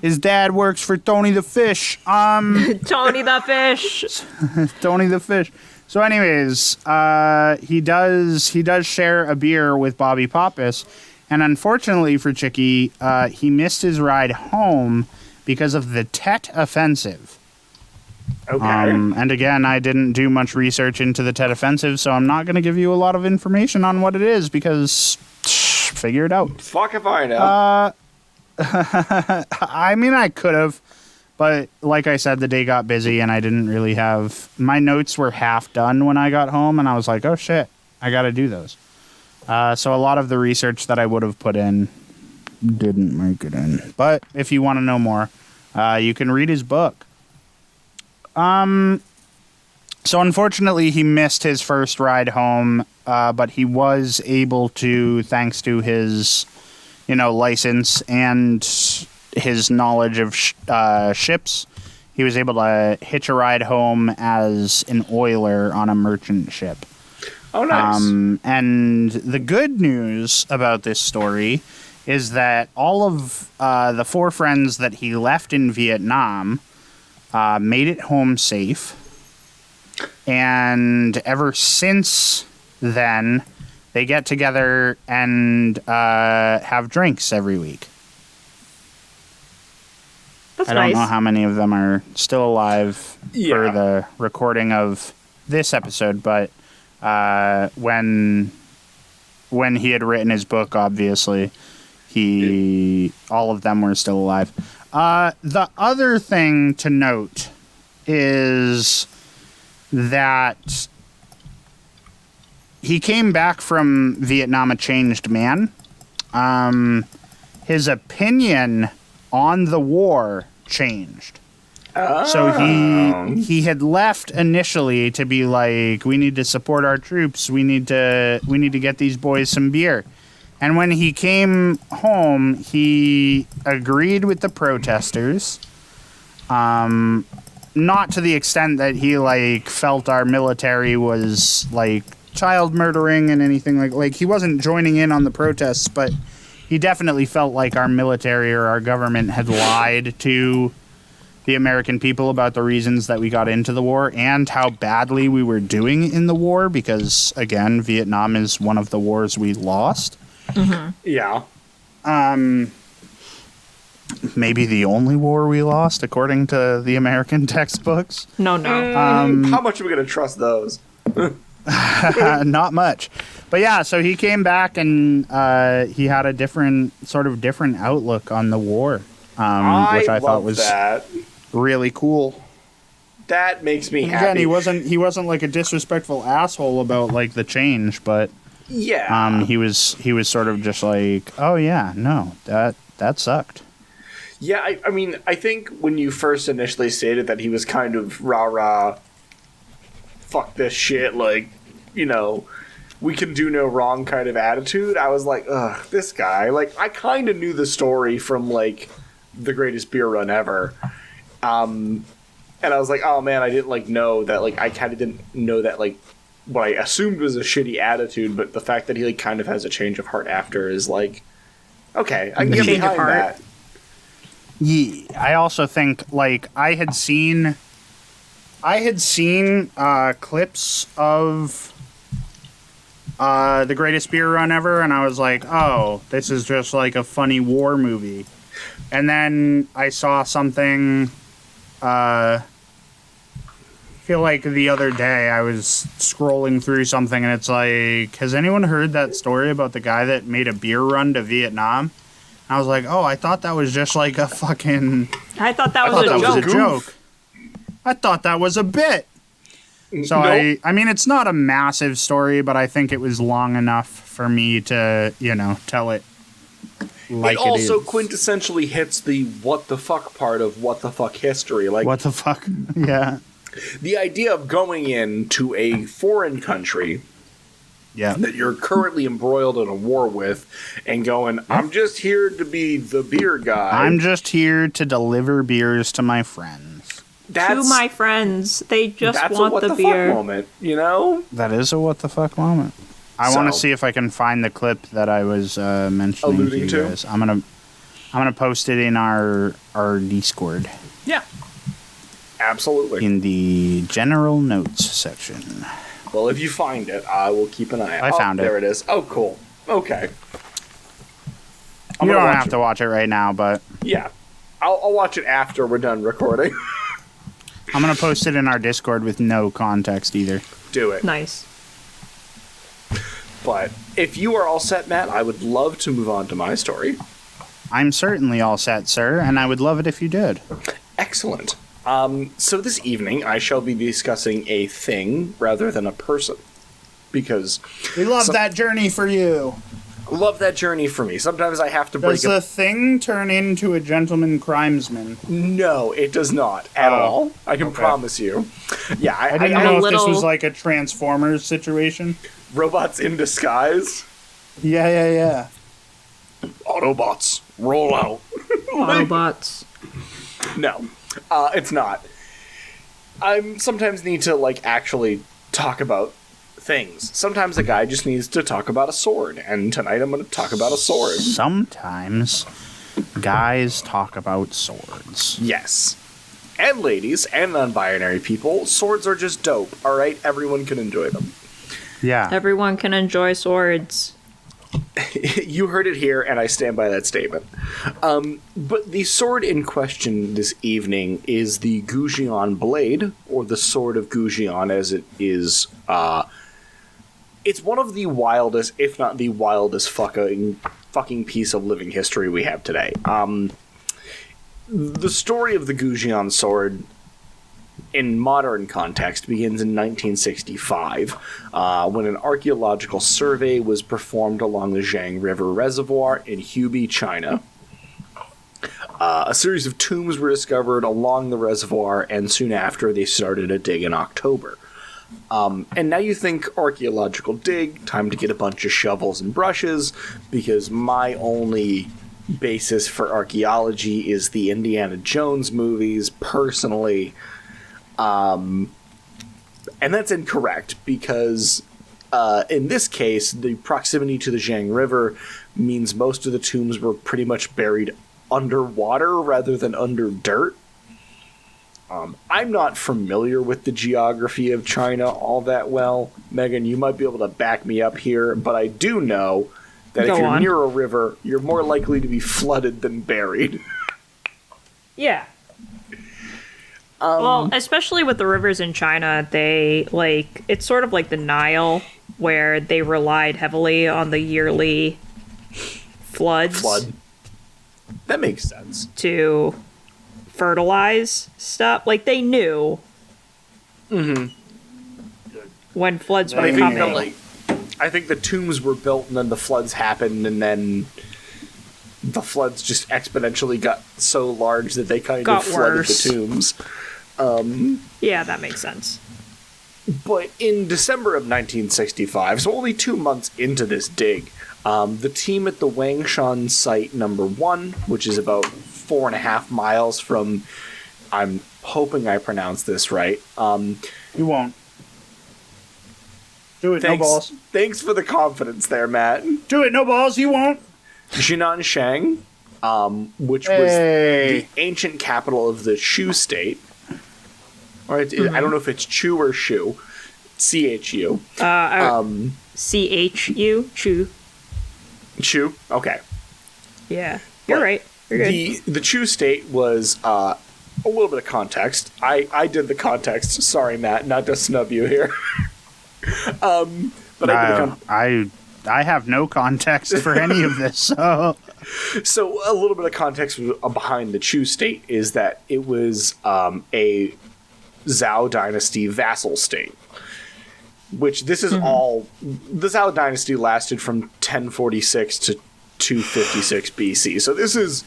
Speaker 3: His dad works for Tony the Fish.
Speaker 1: Tony the Fish.
Speaker 3: Tony the Fish. So anyways, he does share a beer with Bobby Pappas, and unfortunately for Chicky, he missed his ride home because of the Tet Offensive.
Speaker 2: Okay.
Speaker 3: And again, I didn't do much research into the Tet Offensive, so I'm not going to give you a lot of information on what it is because figure it out.
Speaker 2: Fuck if I know.
Speaker 3: I mean, I could have. But like I said, the day got busy and I didn't really have... My notes were half done when I got home and I was like, oh shit, I got to do those. So a lot of the research that I would have put in didn't make it in. But if you want to know more, you can read his book. So unfortunately, he missed his first ride home, but he was able to, thanks to his, license and his knowledge of ships, he was able to hitch a ride home as an oiler on a merchant ship.
Speaker 2: Oh, nice.
Speaker 3: And the good news about this story is that all of the 4 friends that he left in Vietnam made it home safe. And ever since then, they get together and have drinks every week.
Speaker 1: That's
Speaker 3: I don't
Speaker 1: nice.
Speaker 3: know how many of them are still alive for the recording of this episode, but when he had written his book, obviously, all of them were still alive. The other thing to note is that he came back from Vietnam a changed man. His opinion on the war changed. Oh. So he had left initially to be like, we need to support our troops. We need to get these boys some beer. And when he came home, he agreed with the protesters. Not to the extent that he felt our military was child murdering and anything like he wasn't joining in on the protests, but he definitely felt like our military or our government had lied to the American people about the reasons that we got into the war and how badly we were doing in the war, because again, Vietnam is one of the wars we lost.
Speaker 2: Mm-hmm. Yeah.
Speaker 3: Maybe the only war we lost, according to the American textbooks.
Speaker 1: No.
Speaker 2: How much are we going to trust those?
Speaker 3: Not much. But yeah, so he came back and he had a different outlook on the war, which I thought was really cool.
Speaker 2: That makes me happy.
Speaker 3: Again, he wasn't like a disrespectful asshole about the change, but
Speaker 2: yeah,
Speaker 3: he was sort of just like, oh yeah, no, that sucked.
Speaker 2: Yeah, I mean, I think when you first initially stated that he was kind of rah-rah, fuck this shit, we can do no wrong kind of attitude, I was like, ugh, this guy. I kind of knew the story from, the greatest beer run ever. And I was like, oh man, I didn't, know that, I kind of didn't know that, what I assumed was a shitty attitude, but the fact that he, kind of has a change of heart after is, okay, I can get behind that.
Speaker 3: Yeah, I also think I had seen clips of the greatest beer run ever, and I was like, oh, this is just a funny war movie. And then I saw something. I feel like the other day I was scrolling through something, and it's like, has anyone heard that story about the guy that made a beer run to Vietnam? I was like, oh, I thought that was just a fucking...
Speaker 1: I thought that was a joke.
Speaker 3: I thought that was a bit. So, nope. I mean, it's not a massive story, but I think it was long enough for me to, tell it like it
Speaker 2: also
Speaker 3: is.
Speaker 2: Quintessentially hits the what the fuck part of what the fuck history.
Speaker 3: What the fuck? Yeah.
Speaker 2: The idea of going into a foreign country...
Speaker 3: Yeah.
Speaker 2: That you're currently embroiled in a war with, and going, I'm just here to be the beer guy.
Speaker 3: I'm just here to deliver beers to my friends.
Speaker 1: To my friends. They just want the beer. That's a what the fuck
Speaker 2: moment,
Speaker 3: That is a what the fuck moment. I want to see if I can find the clip that I was mentioning
Speaker 2: alluding
Speaker 3: to you guys. I'm gonna post it in our Discord.
Speaker 2: Yeah. Absolutely.
Speaker 3: In the general notes section.
Speaker 2: Well, if you find it, I will keep an eye out.
Speaker 3: I found it.
Speaker 2: There it is. Oh, cool. Okay.
Speaker 3: You don't have to watch it right now, but...
Speaker 2: Yeah. I'll watch it after we're done recording.
Speaker 3: I'm going to post it in our Discord with no context either.
Speaker 2: Do it.
Speaker 1: Nice.
Speaker 2: But if you are all set, Matt, I would love to move on to my story.
Speaker 3: I'm certainly all set, sir, and I would love it if you did.
Speaker 2: Excellent. So this evening, I shall be discussing a thing rather than a person. Because...
Speaker 3: We love that journey for you.
Speaker 2: Love that journey for me. Sometimes I have to break
Speaker 3: Does the thing turn into a gentleman crimesman?
Speaker 2: No, it does not at all. I can promise you. Yeah,
Speaker 3: I didn't know if this was like a Transformers situation.
Speaker 2: Robots in disguise?
Speaker 3: Yeah.
Speaker 2: Autobots, roll out.
Speaker 1: Autobots.
Speaker 2: No, it's not. I sometimes need to, like, actually talk about things. Sometimes a guy just needs to talk about a sword, and tonight I'm going to talk about a sword.
Speaker 3: Sometimes guys talk about swords.
Speaker 2: Yes. And ladies, and non-binary people, swords are just dope, alright? Everyone can enjoy them.
Speaker 3: Yeah.
Speaker 1: Everyone can enjoy swords.
Speaker 2: You heard it here, and I stand by that statement. But the sword in question this evening is the Goujian blade, or the Sword of Goujian, as it is. It's one of the wildest, if not the wildest, fucking piece of living history we have today. The story of the Goujian sword, in modern context, begins in 1965, when an archaeological survey was performed along the Jiang River Reservoir in Hubei, China. A series of tombs were discovered along the reservoir, and soon after, they started a dig in October. And now you think archaeological dig, time to get a bunch of shovels and brushes, because my only basis for archaeology is the Indiana Jones movies, personally. And that's incorrect, because in this case, the proximity to the Jiang River means most of the tombs were pretty much buried underwater rather than under dirt. I'm not familiar with the geography of China all that well. Megan, you might be able to back me up here, but I do know that if you're near a river, you're more likely to be flooded than buried.
Speaker 1: Yeah. Well, especially with the rivers in China, it's sort of like the Nile, where they relied heavily on the yearly floods.
Speaker 2: That makes sense.
Speaker 1: To fertilize stuff. Like, they knew when floods were coming.
Speaker 2: I think the tombs were built and then the floods happened, and then the floods just exponentially got so large that they kind of flooded the tombs.
Speaker 1: Yeah, that makes sense.
Speaker 2: But in December of 1965, so only 2 months into this dig, the team at the Wangshan Site number 1, which is about 4.5 miles from, I'm hoping I pronounced this right.
Speaker 3: You won't. Do it, no balls.
Speaker 2: Thanks for the confidence there, Matt.
Speaker 3: Do it, no balls, you won't.
Speaker 2: Jinan, which was the ancient capital of the Shu state. Or I don't know if it's Chu or Shu. C-H-U.
Speaker 1: C-H-U? Chu.
Speaker 2: Chu? Okay.
Speaker 1: Yeah. You're right. You're good.
Speaker 2: The Chu state was, a little bit of context. I did the context. Sorry, Matt, not to snub you here. But
Speaker 3: I have no context for any of this, so...
Speaker 2: So a little bit of context behind the Chu state is that it was a Zhao dynasty vassal state, which this is all... The Zhao dynasty lasted from 1046 to 256 BC, so this is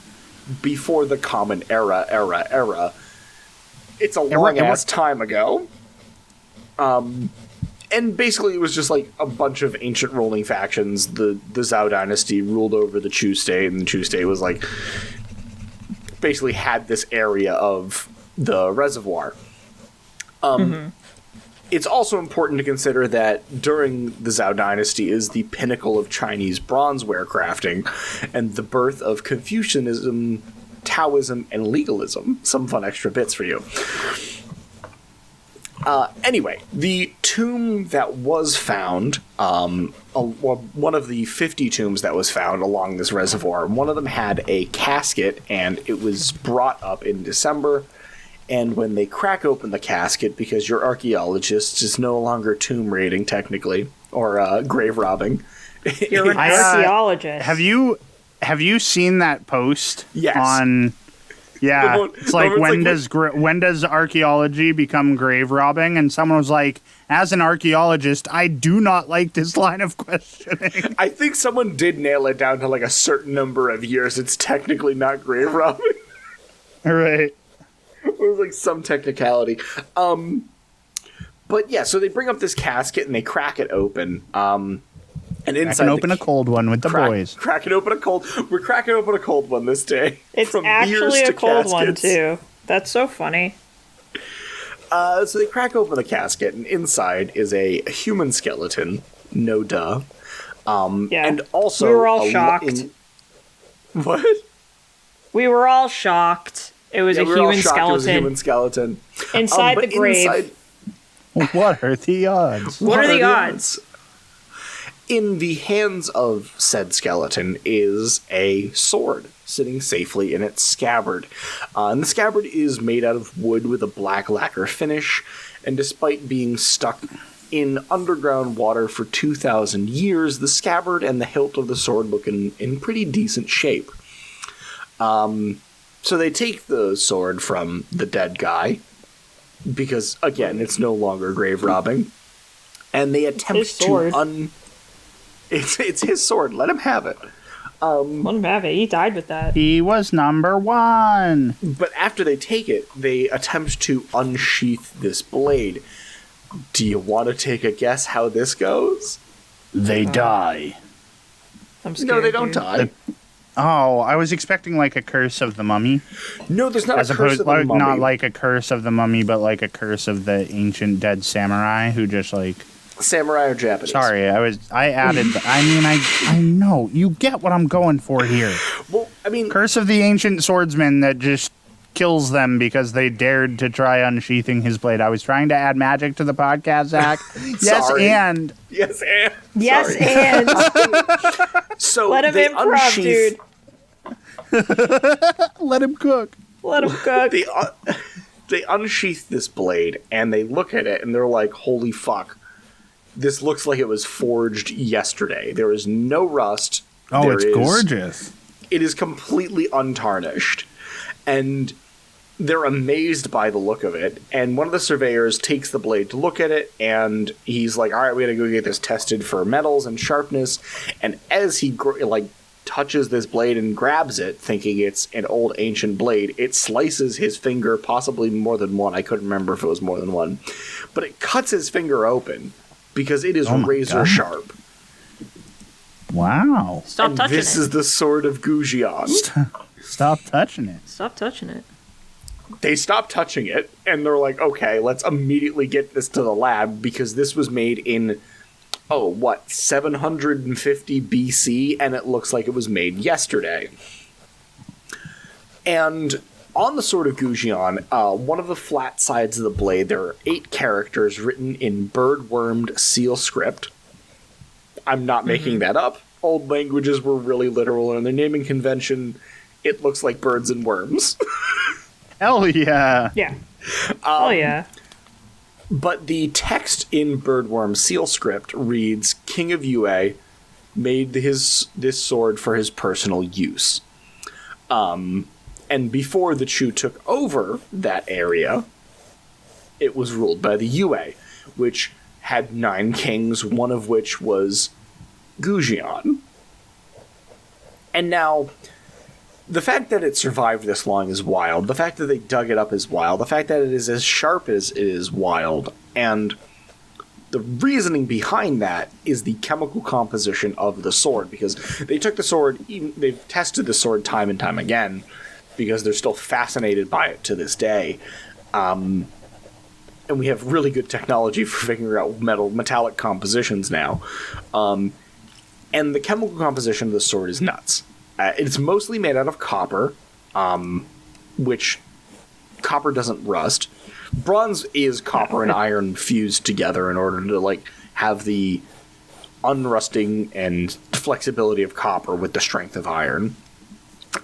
Speaker 2: before the Common Era. It's a long-ass time ago. And basically it was just like a bunch of ancient ruling factions. The Zhao dynasty ruled over the Chu state, and the Chu state was like... basically had this area of the reservoir. It's also important to consider that during the Zhao dynasty is the pinnacle of Chinese bronzeware crafting and the birth of Confucianism, Taoism, and legalism. Some fun extra bits for you. Anyway, the tomb that was found, one of the 50 tombs that was found along this reservoir, one of them had a casket, and it was brought up in December. And when they crack open the casket, because your archaeologist is no longer tomb raiding, technically, or grave robbing.
Speaker 1: You're an archaeologist.
Speaker 3: Have you seen that post?
Speaker 2: Yes.
Speaker 3: On... Yeah, it's like when does archaeology become grave robbing? And someone was like, as an archaeologist, I do not like this line of questioning.
Speaker 2: I think someone did nail it down to like a certain number of years. It's technically not grave robbing.
Speaker 3: Right.
Speaker 2: It was like some technicality. But yeah, so they bring up this casket and they crack it open. And inside,
Speaker 3: open a cold one with the boys.
Speaker 2: We're cracking open a cold one this day.
Speaker 1: It's actually a cold one too. That's so funny.
Speaker 2: So they crack open the casket, and inside is a human skeleton. No duh.
Speaker 1: Yeah.
Speaker 2: And also,
Speaker 1: we were all shocked.
Speaker 2: What?
Speaker 1: We were all shocked. It was a human skeleton.
Speaker 2: It was a human skeleton
Speaker 1: inside the grave.
Speaker 3: What are the odds?
Speaker 1: What are the odds?
Speaker 2: In the hands of said skeleton is a sword sitting safely in its scabbard. And the scabbard is made out of wood with a black lacquer finish, and despite being stuck in underground water for 2,000 years, the scabbard and the hilt of the sword look in pretty decent shape. So they take the sword from the dead guy, because, again, it's no longer grave robbing, and they attempt to It's his sword. Let him have it.
Speaker 1: Let him have it. He died with that.
Speaker 3: He was number one.
Speaker 2: But after they take it, they attempt to unsheath this blade. Do you want to take a guess how this goes?
Speaker 3: They die.
Speaker 1: I'm scared.
Speaker 2: No, they don't die.
Speaker 3: I was expecting like a curse of the mummy.
Speaker 2: No, there's not a curse of the mummy.
Speaker 3: Not like a curse of the mummy, but like a curse of the ancient dead samurai who just like...
Speaker 2: Samurai or Japanese?
Speaker 3: Sorry, I added... I know. You get what I'm going for here.
Speaker 2: Well, I mean...
Speaker 3: Curse of the ancient swordsman that just kills them because they dared to try unsheathing his blade. I was trying to add magic to the podcast, Zach. Yes, and...
Speaker 2: Yes, and...
Speaker 1: Yes,
Speaker 2: Sorry.
Speaker 1: and...
Speaker 2: So
Speaker 1: let him improv, dude.
Speaker 3: Let him cook.
Speaker 1: Let him cook.
Speaker 2: They unsheath this blade, and they look at it, and they're like, holy fuck. This looks like it was forged yesterday. There is no rust.
Speaker 3: Oh, it's gorgeous.
Speaker 2: It is completely untarnished. And they're amazed by the look of it. And one of the surveyors takes the blade to look at it, and he's like, all right, we gotta go get this tested for metals and sharpness. And as he touches this blade and grabs it, thinking it's an old ancient blade, it slices his finger, possibly more than one. I couldn't remember if it was more than one. But it cuts his finger open because it is razor sharp.
Speaker 3: Wow.
Speaker 1: Stop touching it.
Speaker 2: This is the sword of Gujian.
Speaker 3: Stop touching it.
Speaker 1: Stop touching it.
Speaker 2: They stop touching it, and they're like, okay, let's immediately get this to the lab, because this was made in, 750 BC, and it looks like it was made yesterday. And on the sword of Gujian, one of the flat sides of the blade, there are 8 characters written in bird-wormed seal script. I'm not making that up. Old languages were really literal, and in their naming convention, it looks like birds and worms.
Speaker 3: Hell yeah.
Speaker 1: Yeah. Oh yeah.
Speaker 2: But the text in Birdworm seal script reads, King of Yue made this sword for his personal use. And before the Chu took over that area, it was ruled by the Yue, which had 9 kings, one of which was Gujian. And now, the fact that it survived this long is wild. The fact that they dug it up is wild. The fact that it is as sharp as it is wild. And the reasoning behind that is the chemical composition of the sword. Because they took the sword, they've tested the sword time and time again, because they're still fascinated by it to this day. And we have really good technology for figuring out metallic compositions now. And the chemical composition of the sword is nuts. It's mostly made out of copper, which copper doesn't rust. Bronze is copper and iron fused together in order to have the unrusting and flexibility of copper with the strength of iron.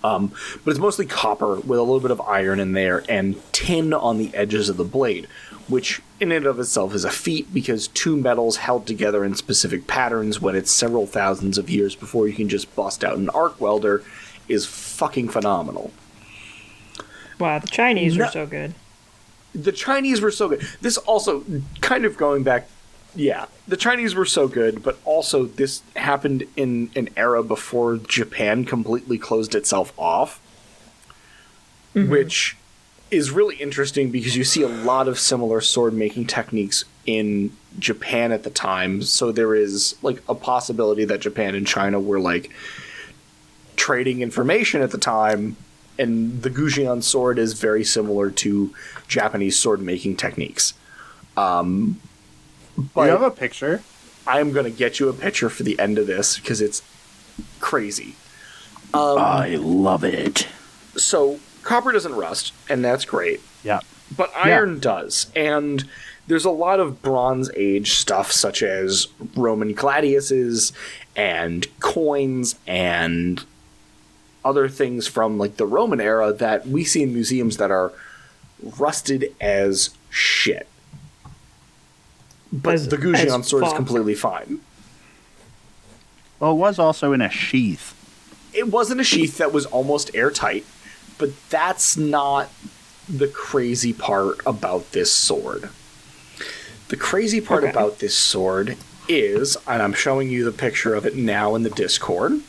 Speaker 2: But it's mostly copper with a little bit of iron in there and tin on the edges of the blade, which in and of itself is a feat, because 2 metals held together in specific patterns when it's several thousands of years before you can just bust out an arc welder is fucking phenomenal.
Speaker 1: Wow, the Chinese were so good.
Speaker 2: The Chinese were so good. This also, kind of going back, yeah, the Chinese were so good, but also this happened in an era before Japan completely closed itself off, which is really interesting because you see a lot of similar sword-making techniques in Japan at the time, so there is, like, a possibility that Japan and China were, like, trading information at the time, and the Gujian sword is very similar to Japanese sword-making techniques. But
Speaker 3: you have a picture?
Speaker 2: I am going to get you a picture for the end of this, because it's crazy.
Speaker 3: I love it.
Speaker 2: So, copper doesn't rust, and that's great.
Speaker 3: Yeah.
Speaker 2: But iron does, and there's a lot of Bronze Age stuff, such as Roman gladiuses, and coins, and other things from, like, the Roman era that we see in museums that are rusted as shit. But the Gujian sword is completely fine.
Speaker 3: Well, it was also in a sheath.
Speaker 2: It was in a sheath that was almost airtight, but that's not the crazy part about this sword. The crazy part about this sword is, and I'm showing you the picture of it now in the Discord.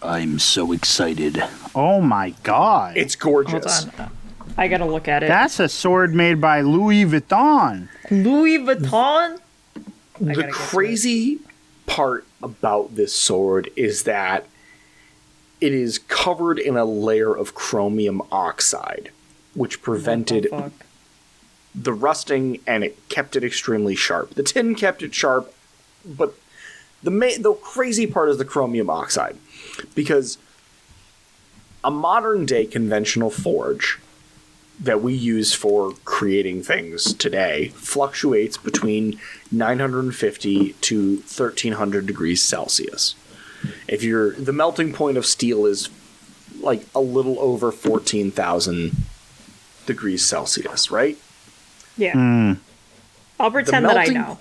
Speaker 3: I'm so excited. Oh my god.
Speaker 2: It's gorgeous.
Speaker 1: Hold on. I gotta look at it.
Speaker 3: That's a sword made by Louis Vuitton.
Speaker 1: Louis Vuitton?
Speaker 2: The crazy part about this sword is that it is covered in a layer of chromium oxide, which prevented the rusting, and it kept it extremely sharp. The tin kept it sharp, but the crazy part is the chromium oxide. Because a modern-day conventional forge that we use for creating things today fluctuates between 950 to 1300 degrees Celsius. The melting point of steel is like a little over 14,000 degrees Celsius, right?
Speaker 1: Yeah. I'll pretend that I know.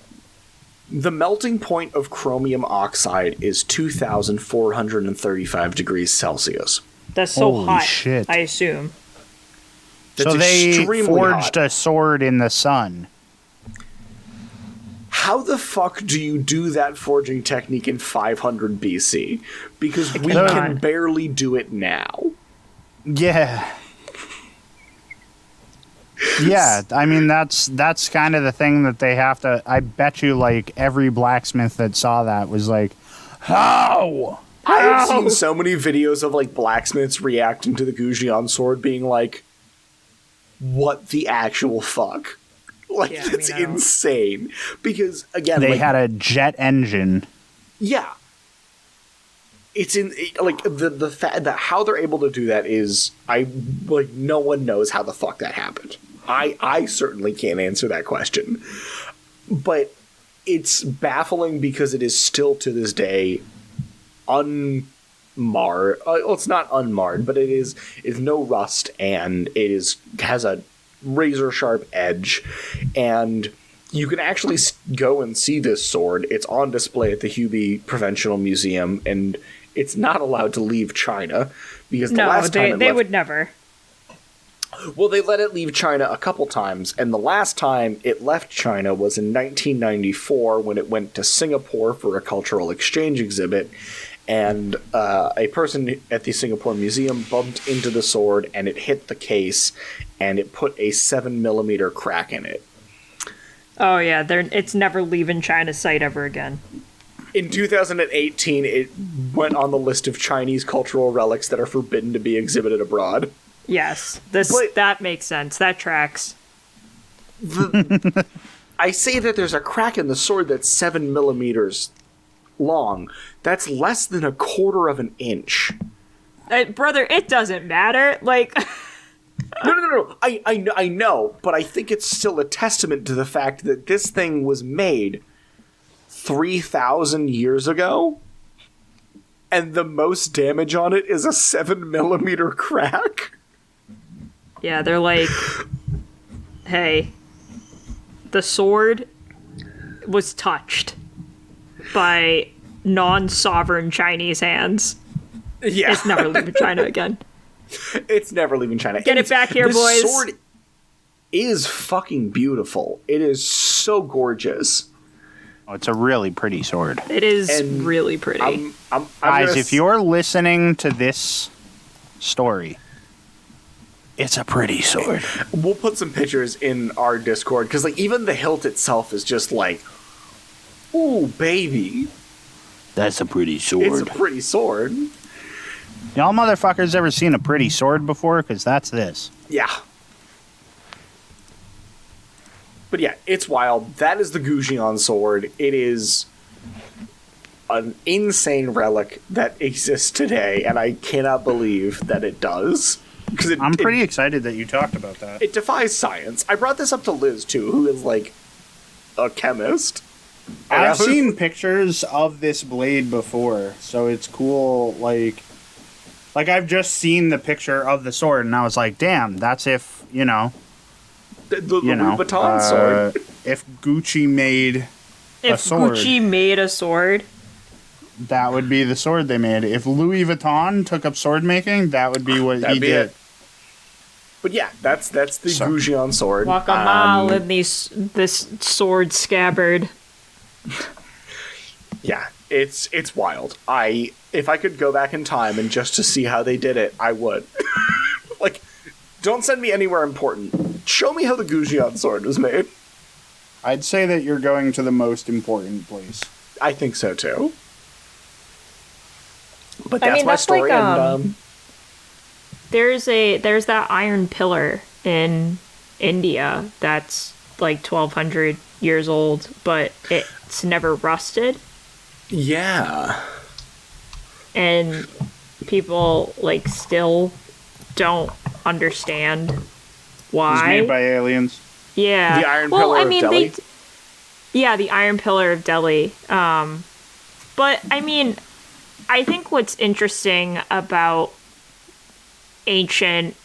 Speaker 2: The melting point of chromium oxide is 2,435 degrees Celsius.
Speaker 1: That's so
Speaker 3: Holy
Speaker 1: hot,
Speaker 3: shit.
Speaker 1: I assume.
Speaker 2: That's
Speaker 3: so they forged
Speaker 2: hot.
Speaker 3: A sword in the sun.
Speaker 2: How the fuck do you do that forging technique in 500 BC? Because we can barely do it now.
Speaker 3: Yeah. Yeah, I mean, that's kind of the thing that they have to... I bet you, like, every blacksmith that saw that was like, how?
Speaker 2: I have seen so many videos of, like, blacksmiths reacting to the Gujian sword being like, what the actual fuck? Like, it's insane. Because, again...
Speaker 3: They had a jet engine.
Speaker 2: Yeah. It's like, the fact that how they're able to do that is... no one knows how the fuck that happened. I certainly can't answer that question. But it's baffling because it is still to this day unmarred. Well, it's not unmarred, but it is no rust, and it has a razor sharp edge, and you can actually go and see this sword. It's on display at the Hubei Provincial Museum, and it's not allowed to leave China because the last time
Speaker 1: they would never.
Speaker 2: Well, they let it leave China a couple times, and the last time it left China was in 1994 when it went to Singapore for a cultural exchange exhibit, and a person at the Singapore Museum bumped into the sword, and it hit the case, and it put a 7mm crack in it.
Speaker 1: Oh yeah, it's never leaving China's sight ever again.
Speaker 2: In 2018, it went on the list of Chinese cultural relics that are forbidden to be exhibited abroad.
Speaker 1: Yes, that makes sense. That tracks.
Speaker 2: I say that there's a crack in the sword that's 7mm long. That's less than a quarter of an inch.
Speaker 1: Brother, it doesn't matter. Like...
Speaker 2: No. I know, but I think it's still a testament to the fact that this thing was made 3,000 years ago, and the most damage on it is a 7mm crack.
Speaker 1: Yeah, they're like, hey, the sword was touched by non-sovereign Chinese hands.
Speaker 2: Yeah.
Speaker 1: It's never leaving China again.
Speaker 2: It's never leaving China.
Speaker 1: Get it back here, boys.
Speaker 2: This sword is fucking beautiful. It is so gorgeous.
Speaker 3: Oh, it's a really pretty sword.
Speaker 1: It is really pretty.
Speaker 3: Guys, if you're listening to this story, it's a pretty sword.
Speaker 2: We'll put some pictures in our Discord, because like even the hilt itself is just like, ooh, baby.
Speaker 3: That's a pretty sword.
Speaker 2: It's a pretty sword.
Speaker 3: Y'all motherfuckers ever seen a pretty sword before? Because that's this.
Speaker 2: Yeah. But yeah, it's wild. That is the Goujian sword. It is an insane relic that exists today, and I cannot believe that it does.
Speaker 3: I'm pretty excited that you talked about that.
Speaker 2: It defies science. I brought this up to Liz, too, who is, like, a chemist.
Speaker 3: I've seen pictures of this blade before, so it's cool, like I've just seen the picture of the sword, and I was like, damn, that's if, The Louis
Speaker 2: Vuitton sword.
Speaker 3: If Gucci made a sword.
Speaker 1: If Gucci made a sword,
Speaker 3: that would be the sword they made. If Louis Vuitton took up sword making, that would be what he did. It.
Speaker 2: But yeah, that's the Goujian sword.
Speaker 1: Walk a mile in this sword scabbard.
Speaker 2: Yeah, it's wild. If I could go back in time and just to see how they did it, I would. Like, don't send me anywhere important. Show me how the Goujian sword was made.
Speaker 3: I'd say that you're going to the most important place.
Speaker 2: I think so too. But that's my story.
Speaker 1: Like, there's that iron pillar in India that's like 1,200 years old, but it's never rusted.
Speaker 2: Yeah.
Speaker 1: And people like still don't understand why.
Speaker 3: It was made by aliens.
Speaker 1: Yeah.
Speaker 2: The Iron Pillar of Delhi.
Speaker 1: The Iron Pillar of Delhi. But I mean, I think what's interesting about ancient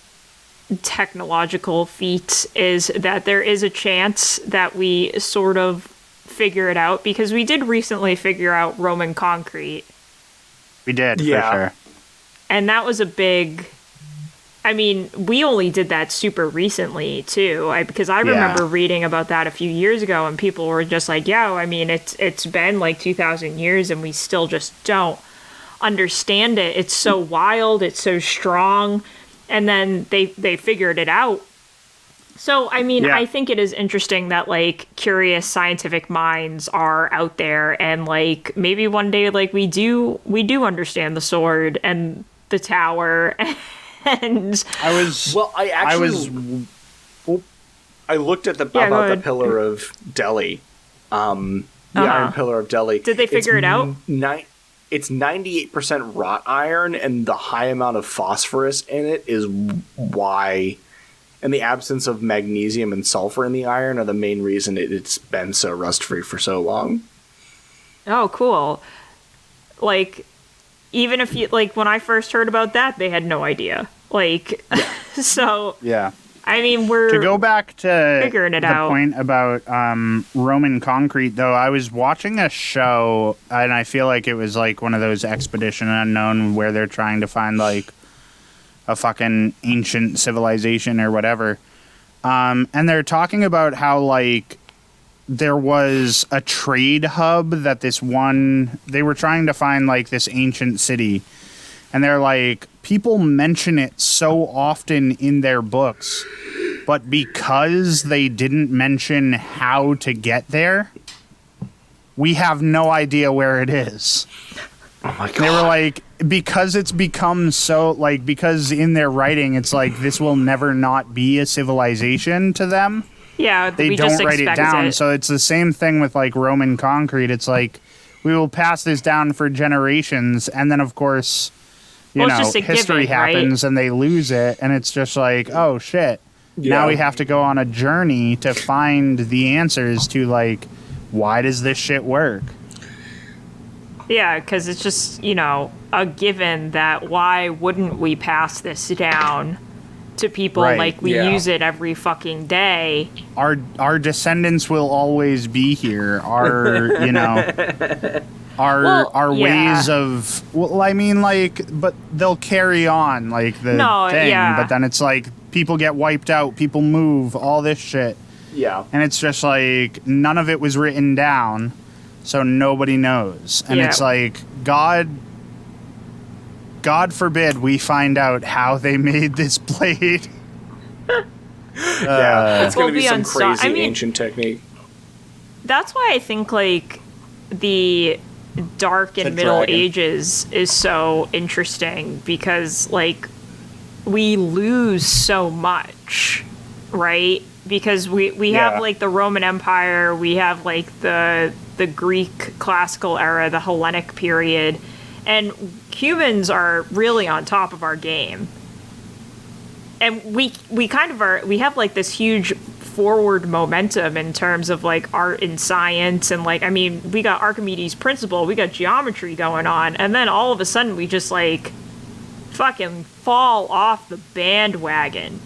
Speaker 1: technological feats is that there is a chance that we sort of figure it out, because we did recently figure out Roman concrete.
Speaker 3: We did, for sure.
Speaker 1: And that was a big... I mean, we only did that super recently, too, because I remember reading about that a few years ago, and people were just like, yeah, I mean, it's been like 2,000 years, and we still just don't understand it. It's so wild, it's so strong, and then they figured it out. So, I mean, I think it is interesting that, like, curious scientific minds are out there, and, like, maybe one day, like, we do understand the sword and the tower, and...
Speaker 2: I looked at about the Pillar of Delhi. The Iron Pillar of Delhi.
Speaker 1: Did they figure it out?
Speaker 2: It's 98% wrought iron, and the high amount of phosphorus in it is why... And the absence of magnesium and sulfur in the iron are the main reason it's been so rust-free for so long.
Speaker 1: Oh, cool. Like, even if you... Like, when I first heard about that, they had no idea. Like, so...
Speaker 3: Yeah.
Speaker 1: I mean, we're...
Speaker 3: To go back to
Speaker 1: figuring it out.
Speaker 3: The point about Roman concrete, though, I was watching a show, and I feel like it was, like, one of those Expedition Unknown where they're trying to find, like, a fucking ancient civilization or whatever. And they're talking about how, like, there was a trade hub that they were trying to find, like, this ancient city. And they're like, people mention it so often in their books, but because they didn't mention how to get there, we have no idea where it is.
Speaker 2: Oh my God.
Speaker 3: They were like, because it's become so, like, because in their writing, it's like, this will never not be a civilization to them.
Speaker 1: Yeah,
Speaker 3: they
Speaker 1: we
Speaker 3: don't
Speaker 1: just
Speaker 3: write it down. So it's the same thing with, like, Roman concrete. It's like, we will pass this down for generations, and then, of course, history happens, right? And they lose it, and it's just like, oh, shit. Yeah. Now we have to go on a journey to find the answers to, like, why does this shit work?
Speaker 1: Yeah, because it's just, a given that why wouldn't we pass this down to people like we use it every fucking day?
Speaker 3: Our descendants will always be here. are ways of, well, I mean, like, but they'll carry on, like, the thing, but then it's like, people get wiped out, people move, all this shit.
Speaker 2: Yeah.
Speaker 3: And it's just like, none of it was written down, so nobody knows. And it's like, God forbid we find out how they made this blade.
Speaker 2: It's going to be some crazy ancient technique.
Speaker 1: That's why I think, like, the Dark and Middle Ages is so interesting, because, like, we lose so much, right? Because we have, like, the Roman Empire, we have, like, the Greek classical era, the Hellenic period, and humans are really on top of our game. And we kind of are, we have, like, this huge forward momentum in terms of, like, art and science, and, like, I mean, we got Archimedes' principle, we got geometry going on, and then all of a sudden we just, like, fucking fall off the bandwagon.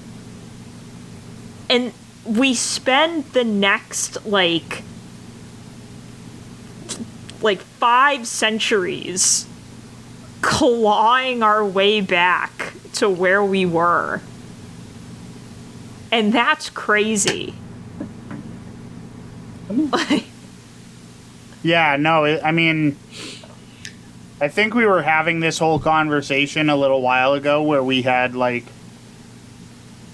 Speaker 1: And we spend the next, like 5 centuries clawing our way back to where we were. And that's crazy.
Speaker 3: Yeah, no, I mean, I think we were having this whole conversation a little while ago where we had, like,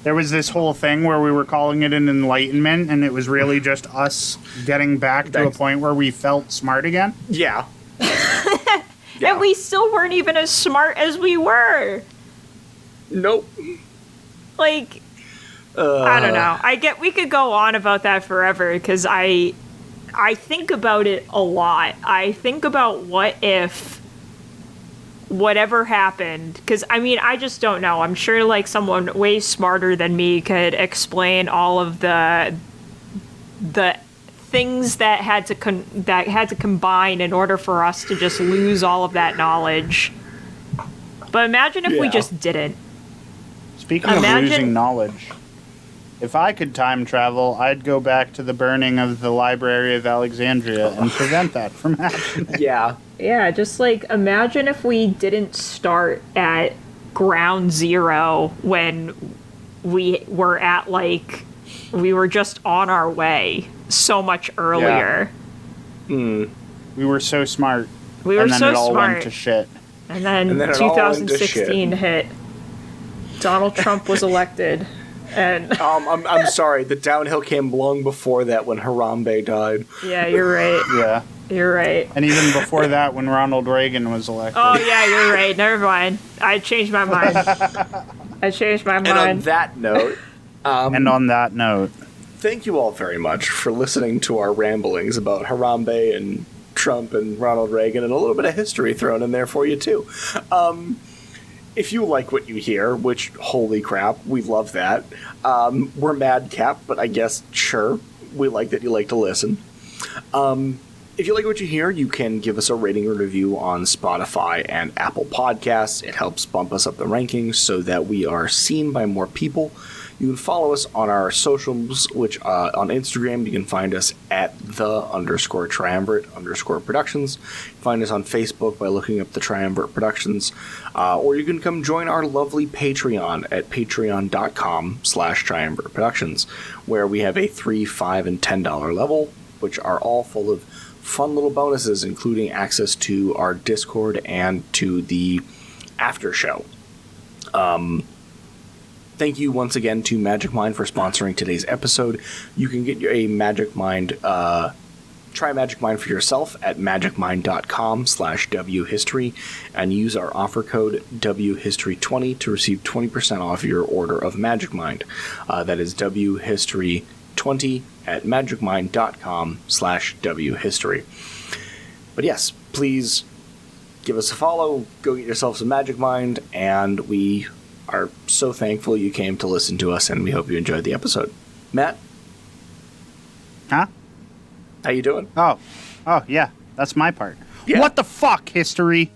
Speaker 3: there was this whole thing where we were calling it an enlightenment, and it was really just us getting back to a point where we felt smart again.
Speaker 2: Yeah.
Speaker 1: And we still weren't even as smart as we were.
Speaker 2: Nope.
Speaker 1: Like, I don't know. We could go on about that forever, because I think about it a lot. I think about what if whatever happened, because I mean, I just don't know. I'm sure, like, someone way smarter than me could explain all of the things that had to combine in order for us to just lose all of that knowledge. But imagine if we just didn't.
Speaker 3: Speaking of losing knowledge, if I could time travel, I'd go back to the burning of the Library of Alexandria and prevent that from happening.
Speaker 2: Yeah.
Speaker 1: Yeah, just, like, imagine if we didn't start at ground zero when we were at, like, we were just on our way so much earlier.
Speaker 3: We were so smart.
Speaker 1: We were
Speaker 3: and then
Speaker 1: so
Speaker 3: it all
Speaker 1: smart.
Speaker 3: went to shit.
Speaker 1: And then 2016 hit. Donald Trump was elected. And
Speaker 2: I'm sorry, the downhill came long before that when Harambe died.
Speaker 1: Yeah, you're right.
Speaker 3: Yeah.
Speaker 1: You're right.
Speaker 3: And even before that, when Ronald Reagan was elected.
Speaker 1: Oh, yeah, you're right. Never mind. I changed my mind.
Speaker 2: And on that note... thank you all very much for listening to our ramblings about Harambe and Trump and Ronald Reagan, and a little bit of history thrown in there for you, too. If you like what you hear, which, holy crap, we love that. We're madcap, but I guess, sure, we like that you like to listen. If you like what you hear, you can give us a rating or review on Spotify and Apple Podcasts. It helps bump us up the rankings so that we are seen by more people. You can follow us on our socials, which on Instagram, you can find us at _triumvirate_productions. Find us on Facebook by looking up the Triumvirate Productions. Or you can come join our lovely Patreon at patreon.com/Triumvirate Productions, where we have a $3, $5, and $10 level, which are all full of fun little bonuses, including access to our Discord and to the after show. Thank you once again to Magic Mind for sponsoring today's episode. You can get a Magic Mind, try Magic Mind for yourself at magicmind.com/WHistory and use our offer code WHistory20 to receive 20% off your order of Magic Mind. That is WHistory20 at magicmind.com/WHistory. But yes, please give us a follow, go get yourself some Magic Mind, and we are so thankful you came to listen to us, and we hope you enjoyed the episode. Matt?
Speaker 3: Huh?
Speaker 2: How you doing?
Speaker 3: Oh, yeah, that's my part.
Speaker 2: Yeah.
Speaker 3: What the fuck, history?